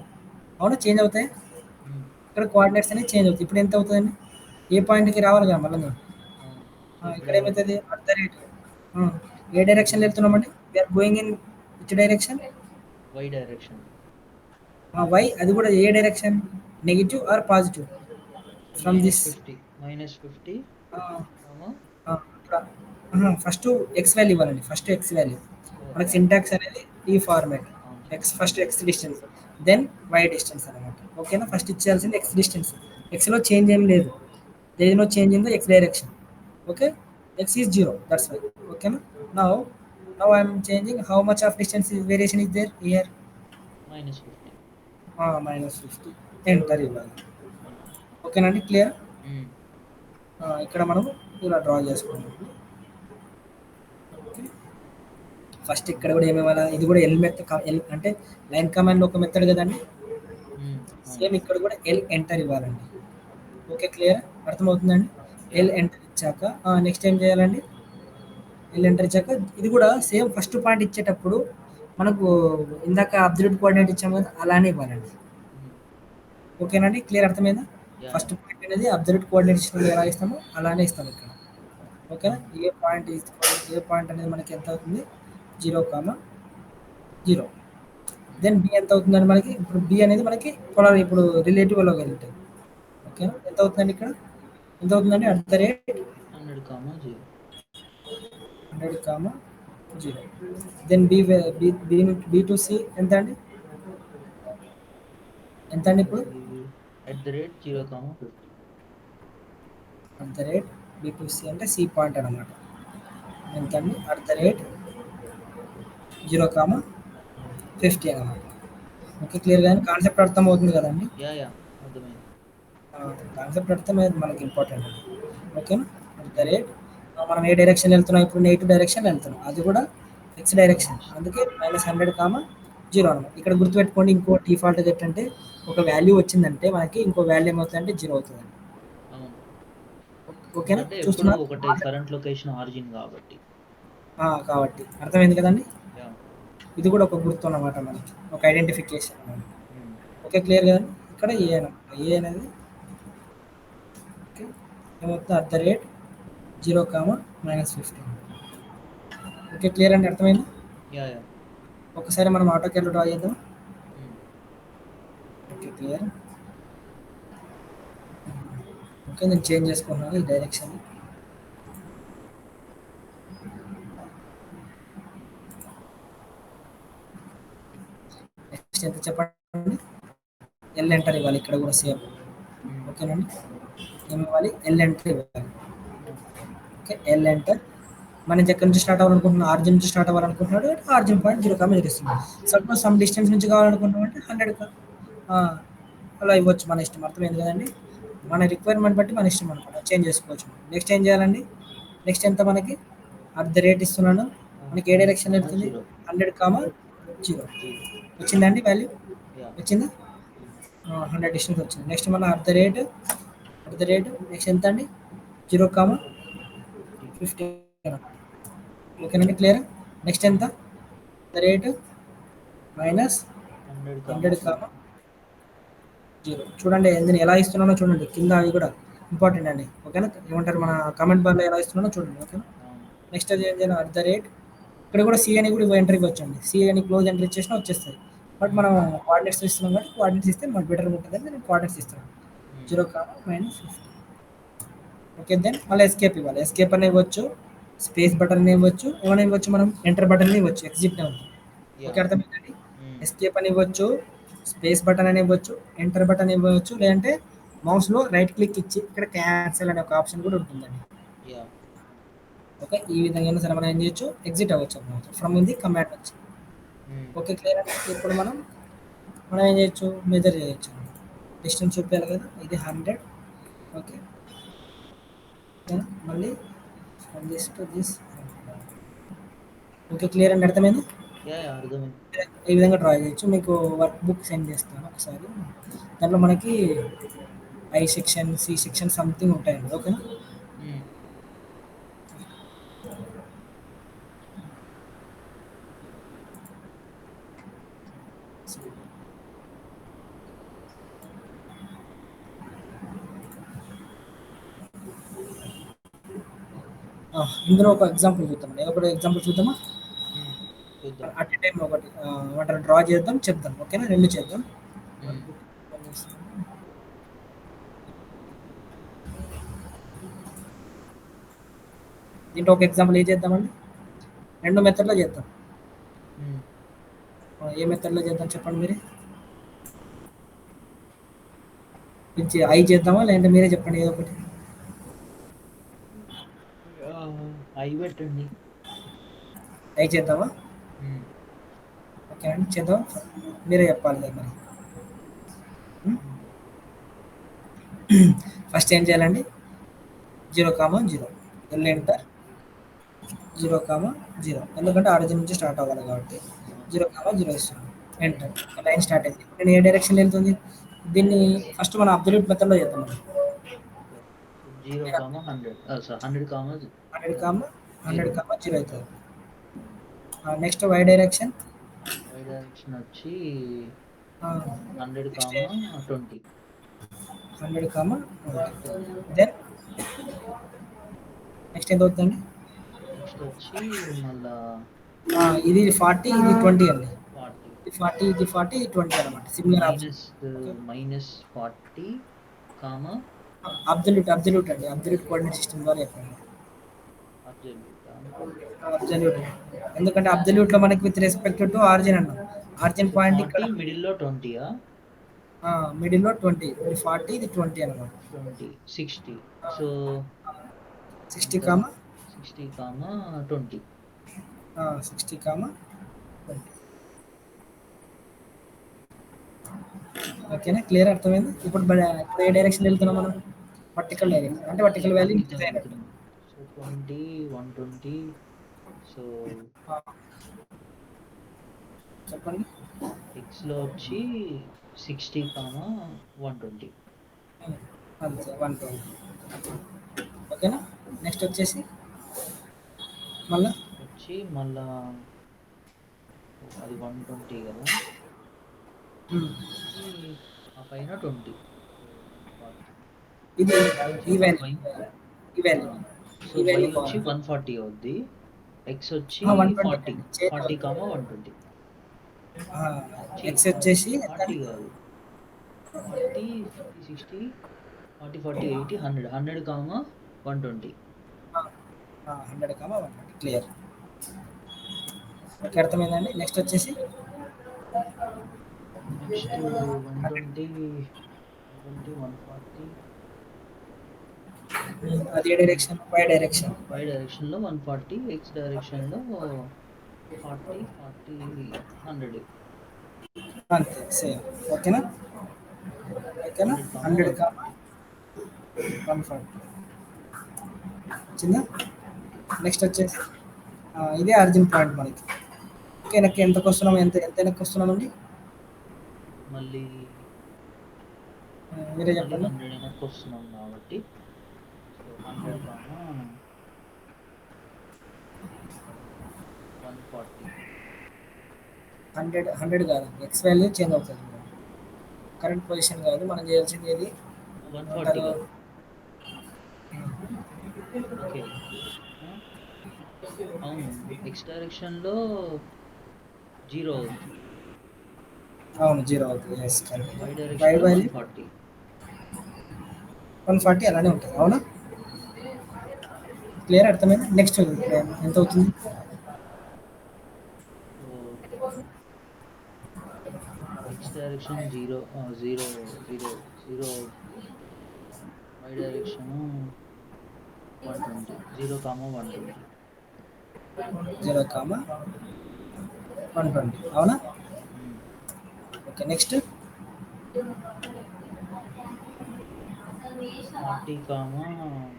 S1: అవునా? చేంజ్ అవుతాయి.
S2: హ్మ్.
S1: ఇక్కడ కోఆర్డినేట్స్ అనేవి చేంజ్ అవుతాయి. ఇప్పుడు ఎంత అవుతుందండి? ఏ పాయింట్‌కి రావాలి కదా మళ్ళీ మేము.
S2: అవును. సో,
S1: ఇక్కడ
S2: ఇప్పుడు
S1: ఏమైతది? అట్ ద రేట్ ఏ డైరెక్షన్‌లో వెళ్తున్నామండి? We are going in which direction?
S2: Y direction.
S1: Y అది కూడా ఏ direction? Negative or positive?
S2: So,
S1: from this
S2: -50 comma
S1: ఆ! ఇక్కడ ఫస్ట్ ఎక్స్ వాల్యూ ఇవ్వాలండి. First X value. మనకి
S2: ఓకే.
S1: సింటాక్స్ అనేది ఈ ఫార్మాట్.
S2: అవును.
S1: First X distance, then Y distance అనమాట. ఓకేనా? ఫస్ట్ ఇచ్చేయాల్సింది ఎక్స్ డిస్టెన్స్. ఎక్స్‌లో చేంజ్ ఏం లేదు. There is no change in the X direction. Okay? X is 0. That's why. ఓకేనా? Now I am changing how much of distance variation is there here?
S2: -50.
S1: -50. Enter ఇవ్వాలి.
S2: Hmm.
S1: ఓకేనండి, clear?
S2: హ్మ్.
S1: ఇక్కడ మనం ఇలా డ్రా చేసుకున్నాం. ఓకే. ఫస్ట్ ఇక్కడ కూడా ఏమివ్వాలా? ఇది కూడా ఎల్ అంటే లైన్ కమాండ్‌లో ఒక మెథడ్ కదండీ!
S2: హ్మ్. అవును.
S1: సేమ్ ఇక్కడ కూడా ఎల్ ఎంటర్ ఇవ్వాలండి. Okay, clear? అర్థమవుతుందండి? L
S2: yeah!
S1: ఎంటర్ ఇచ్చాక నెక్స్ట్ ఏం చేయాలండి? ఎల్ ఎంటర్ ఇచ్చాక ఇది కూడా సేమ్ ఫస్ట్ పాయింట్ ఇచ్చేటప్పుడు మనకు ఇందాక అబ్సల్యూట్ కోఆర్డినేట్ ఇచ్చాము కదా! అలానే ఇవ్వాలండి.
S2: హ్మ్.
S1: ఓకేనండి, క్లియర్? అర్థమైందా?
S2: యాహ్!
S1: First
S2: yeah!
S1: పాయింట్ అనేది అబ్సల్యూట్ కోఆర్డినేట్ ఇచ్చినప్పుడు ఎలా ఇస్తామో అలానే ఇస్తాం ఇక్కడ. ఓకేనా?
S2: హ్మ్.
S1: ఏ పాయింట్ అనేది మనకి ఎంత అవుతుంది? 0, 0.
S2: హ్మ్.
S1: దెన్ బి ఎంత అవుతుందండి మనకి? ఇప్పుడు బి అనేది మనకి పొలార్ ఇప్పుడు రిలేటివ్‌లోకి వెళ్తాయి. ఓకేనా? ఎంత అవుతుందండి ఇక్కడ? ఎంత అవుతుందండి? At the rate
S2: 100, 0.
S1: 100, 0. Then B to C ఎంత అండి? ఎంత అండి ఇప్పుడు?
S2: @0, 50.
S1: At the rate B to C అంటే సి పాయింట్ అనమాట. ఎంత అండి? అట్ ద రేట్ 0, 50 అనమాట. ఓకే, క్లియర్ గాని కాన్సెప్ట్ అర్థమవుతుంది కదండీ!
S2: యాహ్! యాహ్! అర్థమైంది.
S1: కాన్సెప్ట్ అర్థమైంది మనకి ఇంపార్టెంట్. ఓకేనా? అట్ ద
S2: హ్మ్.
S1: రేట్ మనం ఏ డైరెక్షన్ వెళ్తున్నాం? ఇప్పుడు నెగెటివ్ డైరెక్షన్ వెళ్తున్నాం. అది కూడా ఎక్స్ డైరెక్షన్.
S2: మైనస్.
S1: అందుకే -100, 0 అనమాట. ఇక్కడ గుర్తుపెట్టుకోండి, ఇంకో డిఫాల్ట్‌గా ఏంటంటే ఒక వాల్యూ వచ్చిందంటే మనకి ఇంకో వాల్యూ ఏమవుతుందంటే 0 అవుతదండి.
S2: అవును.
S1: ఓకేనా?
S2: ఎందుకంటే ఎప్పుడూ
S1: చూస్తున్నారా?
S2: ఒకటే కరెంట్ లొకేషన్ ఆరిజిన్ గాబట్టి.
S1: కాబట్టి అర్థమైంది కదండీ!
S2: యాహ్!
S1: ఇది కూడా ఒక గుర్తు అన్నమాట మనకి. ఒక ఐడెంటిఫికేషన్ అన్నమాట.
S2: హ్మ్.
S1: ఓకే, క్లియర్ కదండీ! ఇక్కడ ఏ అనమాట. ఏ అనేది ఓకే. ఏమవుతుంది? At the rate 0, -15. Okay, clear అండి, అర్థమైందా?
S2: యాహ్! యాహ్!
S1: ఒకసారి మనం ఆటో క్యాడ్‌లో డ్రా చేద్దాం.
S2: హ్మ్.
S1: Okay, clear. ఓకే, నేను చేంజ్ చేసుకుంటున్నాను ఈ డైరెక్షన్. నెక్స్ట్ ఎంత చెప్పండి? ఎల్ ఎంటర్ ఇవ్వాలి ఇక్కడ కూడా సేమ్.
S2: హ్మ్.
S1: ఓకేనండి? ఏమి ఇవ్వాలి? ఎల్ ఎంటర్ ఇవ్వాలి.
S2: అవును.
S1: Okay, L enter. మన నుంచి ఎక్కడి నుంచి స్టార్ట్ అవ్వాలనుకుంటున్నాం? ఆరిజిన్ నుంచి స్టార్ట్ అవ్వాలనుకుంటున్నాడు. ఆరిజిన్ పాయింట్ 0, ఇస్తుంది. సపోజ్ సమ్ డిస్టెన్స్ నుంచి కావాలనుకుంటున్నాం అంటే 100 అలా ఇవ్వచ్చు, మన ఇష్టం. అర్థమైంది కదండి? మన రిక్వైర్మెంట్ బట్టి మన ఇష్టం అనమాట, చేంజ్ చేసుకోవచ్చు. నెక్స్ట్ ఏం చేయాలండి? నెక్స్ట్ ఎంత మనకి? అట్ ద రేట్ ఇస్తున్నాను. మనకి ఏ
S2: 100,
S1: డైరెక్షన్ వెళ్తుంది?
S2: 0.
S1: 100, 0.
S2: 0.
S1: వచ్చిందండి వాల్యూ?
S2: యాహ్!
S1: వచ్చిందా?
S2: హ్మ్.
S1: 100 డిస్టెన్స్ వచ్చింది. నెక్స్ట్ మన అట్ ద రేట్ నెక్స్ట్ ఎంత అండి? 0,
S2: 50.
S1: 50. ఓకేనండి, క్లియర్? నెక్స్ట్ ఎంత? The rate minus
S2: 100,
S1: 100,
S2: 50.
S1: 0. చూడండి నేను ఎలా ఇస్తున్నానో చూడండి. కింద అవి కూడా ఇంపార్టెంట్ అండి. ఓకేనా? ఏమంటారు, మన
S2: హ్మ్.
S1: కామెంట్ బార్‌లో ఎలా ఇస్తున్నానో చూడండి. ఓకేనా?
S2: అవును.
S1: నెక్స్ట్ అది ఏం చేయాలి? అట్ ద రేట్ ఇక్కడ కూడా సి అని కూడా ఎంటర్ ఇవ్వచ్చండి. సి అని క్లోజ్ ఎంటర్ ఇచ్చేసినా వచ్చేస్తాయి. బట్
S2: హ్మ్.
S1: మనం కోఆర్డినేట్స్ ఇస్తున్నాం కాబట్టి కోఆర్డినేట్స్ ఇస్తే మనకు బెటర్‌గా ఉంటదని నేను కోఆర్డినేట్స్ ఇస్తున్నాను.
S2: హ్మ్.
S1: 0, -50. ఓకే, దెన్ మళ్ళీ ఎస్కేప్ ఇవ్వాలి. ఎస్కేప్ అని ఇవ్వచ్చు, స్పేస్ బటన్ అని ఇవ్వచ్చు, ఏమైనా ఇవ్వచ్చు, మనం ఎంటర్ బటన్ అని ఇవ్వచ్చు, ఎగ్జిట్ అని. Okay,
S2: yeah!
S1: అర్థమైందండి?
S2: హ్మ్.
S1: ఎస్కేప్ అని ఇవ్వచ్చు, స్పేస్ బటన్ అని ఇవ్వచ్చు, ఎంటర్ బటన్ ఇవ్వచ్చు, లేదంటే మౌస్‌లో రైట్ క్లిక్ ఇచ్చి ఇక్కడ క్యాన్సిల్ అనే ఒక ఆప్షన్ కూడా ఉంటుందండి.
S2: యాహ్!
S1: ఓకే, ఈ విధంగా అయినా సరే మనం ఏం చేయొచ్చు? ఎగ్జిట్ అవ్వచ్చు అన్నమాట ఫ్రమ్ ది కమాండ్ నుంచి.
S2: హ్మ్.
S1: ఓకే, క్లియర్ అండి? ఇప్పుడు మనం ఏం చేయొచ్చు? మెజర్ చేయొచ్చు. డిస్టెన్స్ చూపించాలి కదా! ఇది 100. ఓకే, మళ్ళీ from this to this. Okay, clear అండి, అర్థమైంది?
S2: అర్థమైంది.
S1: ఈ విధంగా డ్రా చేయొచ్చు. మీకు వర్క్ బుక్ సెండ్ చేస్తాను ఒకసారి. దాంట్లో మనకి I section, C section something ఉంటాయండి. ఓకేనా?
S2: హ్మ్.
S1: ఇందులో ఒక ఎగ్జాంపుల్ చూద్దాం. ఏదో ఒకటి ఎగ్జాంపుల్ చూద్దామా?
S2: హ్మ్. చూద్దాం.
S1: అట్ ఎ టైమ్ ఒకటి ఏమంటారు డ్రా చేద్దాం, చెప్దాం. ఓకేనా? 2 చేద్దాం.
S2: హ్మ్.
S1: దీంట్లో ఒక ఎగ్జాంపుల్ ఏం చేద్దామండి? 2 మెథడ్‌లో చేద్దాం.
S2: హ్మ్.
S1: ఏ మెథడ్‌లో చేద్దాం చెప్పండి మీరే? ఇది ఐ చేద్దామా? లేదంటే మీరే చెప్పండి ఏదో ఒకటి.
S2: ఐ పెట్టండి.
S1: ఐ చేద్దామా?
S2: హ్మ్.
S1: ఓకే అండి. చేద్దాం. మీరే చెప్పాలి కదా మరి.
S2: హ్మ్.
S1: ఫస్ట్ ఏం చేయాలండి? 0, 0 ఎల్
S2: హ్మ్.
S1: ఎంటర్ 0, 0 ఎందుకంటే ఆరిజిన్ నుంచి స్టార్ట్ అవ్వాలి కాబట్టి
S2: ఆ!
S1: 0, 0 ఇస్తాను. ఎంటర్ లైన్ స్టార్ట్ అయింది. ఇప్పుడు నేను ఏ డైరెక్షన్ వెళ్తుంది? దీన్ని ఫస్ట్ మనం అబ్జల్యూట్ మెథడ్‌లో చేద్దాం.
S2: ఓకే. 0, 100 100,
S1: 100,
S2: 0.
S1: 100, 0 అవుతుంది. Next Y direction.
S2: Y direction వచ్చి 100,
S1: నెక్స్ట్
S2: 20.
S1: 100,
S2: 20.
S1: దెన్ నెక్స్ట్ ఎంత అవుతుందండి?
S2: నెక్స్ట్ వచ్చి మళ్ళా
S1: ఇది 40, ఇది 20 అండి.
S2: 40.
S1: ఇది 40, ఇది 40, ఇది 20 అనమాట. Similar option.
S2: Minus
S1: okay.
S2: Minus 40, comma
S1: absolute అండి. అబ్జల్యూట్ కోఆర్డినేట్ సిస్టమ్ ద్వారా చెప్పండి.
S2: అబ్జల్యూటా?
S1: అబ్జల్యూట్. ఎందుకంటే అబ్జల్యూట్ లో మనకి విత్ రెస్పెక్ట్ టు ఆరిజిన్ అన్నాం. ఆరిజిన్
S2: సో
S1: పాయింట్ ఇక్కడ
S2: 40 మిడిల్‌లో 20.
S1: మిడిల్ లో 20, ఇది 40, ఇది 20 అనమాట.
S2: 20, 60. సో
S1: 60,
S2: ఎంత? 60, 20.
S1: 60, 20. ఓకేనా? క్లియర్ అర్థమైంది. ఇప్పుడు ఏ డైరెక్షన్ వెళ్తున్నాం మనం? వర్టికల్ డైరెక్షన్ అంటే వర్టికల్ వాల్యూ
S2: వర్టికల్‌గా
S1: ఇంక్రీజ్ అయినట్టు.
S2: వెళ్తున్నాం. సో 20, 120. సో
S1: ఆ, చెప్పండి.
S2: ఎక్స్‌లో వచ్చి 60, 120.
S1: అంతే 120. ఓకేనా? నెక్స్ట్ వచ్చేసి మళ్ళా
S2: నెక్స్ట్ వచ్చి మళ్ళా అది 120 కదా! ఈ ఆ పైన 20. సో 140.
S1: ఇది
S2: సో
S1: ఈ వాల్యూ,
S2: వై
S1: ఈ వాల్యూ,
S2: సో
S1: ఈ
S2: వై
S1: వాల్యూ
S2: వచ్చి
S1: కావాలి.
S2: 140 అవుద్ది. ఎక్స్ వచ్చి
S1: 120
S2: 40.
S1: అండి. చేంజ్
S2: 40,
S1: అవుతుంది.
S2: 120.
S1: ఎక్స్ వచ్చేసి
S2: 40 కాదు. 40, 50, 60, 40, 40, 80, 100. 100, 120.
S1: 100, 120 క్లియర్. ఓకే, అర్థమైందండి. నెక్స్ట్ వచ్చేసి
S2: నెక్స్ట్ 120, 120, 140.
S1: అదే డైరెక్షన్, వై డైరెక్షన్.
S2: వై డైరెక్షన్‌లో 140, ఎక్స్ డైరెక్షన్‌లో 40, 40, 100.
S1: అంతే సేమ్. ఓకేనా? ఓకేనా?
S2: 100,
S1: 100,
S2: 140.
S1: 140 వచ్చిందా? నెక్స్ట్ వచ్చేసి ఇదే ఆరిజిన్ పాయింట్ మనకి. ఓకే, వెనక్కి ఎంతకు వస్తున్నాం? ఎంత వెనక్కి వస్తున్నామండి?
S2: మళ్ళీ
S1: మీరే
S2: మళ్ళీ
S1: చెప్పండి.
S2: 100 వెనక్కి వస్తున్నాం కాబట్టి సో 100, 140.
S1: 100 కాదు, ఎక్స్ వాల్యూ చేంజ్ అవుతుంది. కరెంట్ పొజిషన్ కాదు, మనం చేయాల్సింది ఏది
S2: 140
S1: ఏమంటారు?
S2: కదా! ఓకే. ఆ! అవును. ఎక్స్ డైరెక్షన్‌లో 0 అవుద్ది.
S1: అవును, 0 అవుతుంది. Yes correct.
S2: వై
S1: వై
S2: డైరెక్షన్‌లో
S1: వాల్యూ
S2: 140.
S1: 140 అలానే ఉంటుంది. అవునా? క్లియర్ అర్థమైంది. నెక్స్ట్ ఎంత అవుతుంది?
S2: సో ఎక్స్ డైరెక్షన్ 0, 0, 0, 0 అవుద్ది. Why direction 120. 0, 120.
S1: 0, 120 అవునా?
S2: హ్మ్.
S1: Okay, next
S2: 40, 120.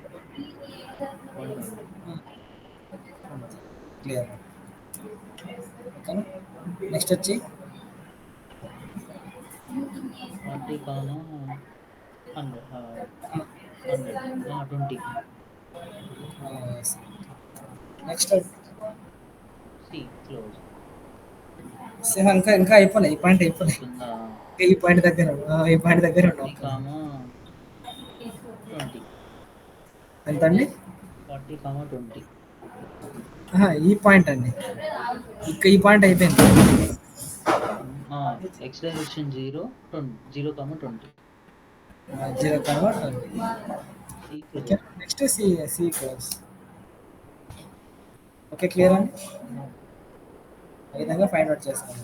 S1: క్లియర్. ఓకేనా. నెక్స్ట్ వచ్చి
S2: 40, 100, 100, 20.
S1: Next
S2: C close.
S1: ఇంకా ఇంకా అయిపోలే, ఈ పాయింట్ అయిపోలే.
S2: అవుతుందా?
S1: ఈ పాయింట్ దగ్గర ఈ పాయింట్ దగ్గర
S2: 40, 20.
S1: ఎంత అండి?
S2: 40, 20.
S1: ఈ పాయింట్ అండి, ఇంకా ఈ పాయింట్ అయిపోయింది.
S2: X direction 0, 0, 20.
S1: 0 convert.
S2: C
S1: okay,
S2: close.
S1: Next C C close. Okay, clear అండి. ఈ విధంగా ఫైండ్ అవుట్ చేస్తాను.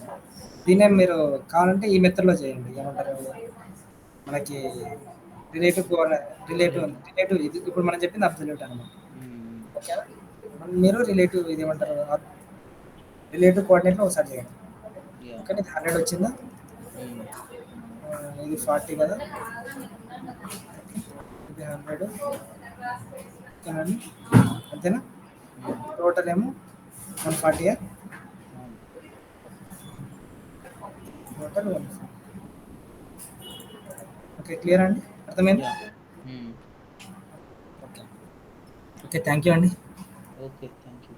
S1: దీన్నే మీరు కావాలంటే ఈ మెథడ్లో చేయండి. ఏమంటారు, మనకి రిలేటివ్ రిలేటివ్ ఇది ఇప్పుడు మనం చెప్పింది అబ్సల్యూట్ అనమాట. ఓకేనా. మీరు రిలేటివ్ ఇది ఏమంటారు, రిలేటివ్ కోఆర్డినేట్లో ఒకసారి చేయండి. ఓకే, ఇది 100 వచ్చిందా, ఇది 40 కదా, ఇది 100, ఓకేనండి, అంతేనా. టోటల్ ఏమో 140. టోటల్ 140. ఓకే, క్లియర్ అండి, అర్థమైంది. ఓకే ఓకే, థ్యాంక్ యూ అండి.
S2: Okay, thank you.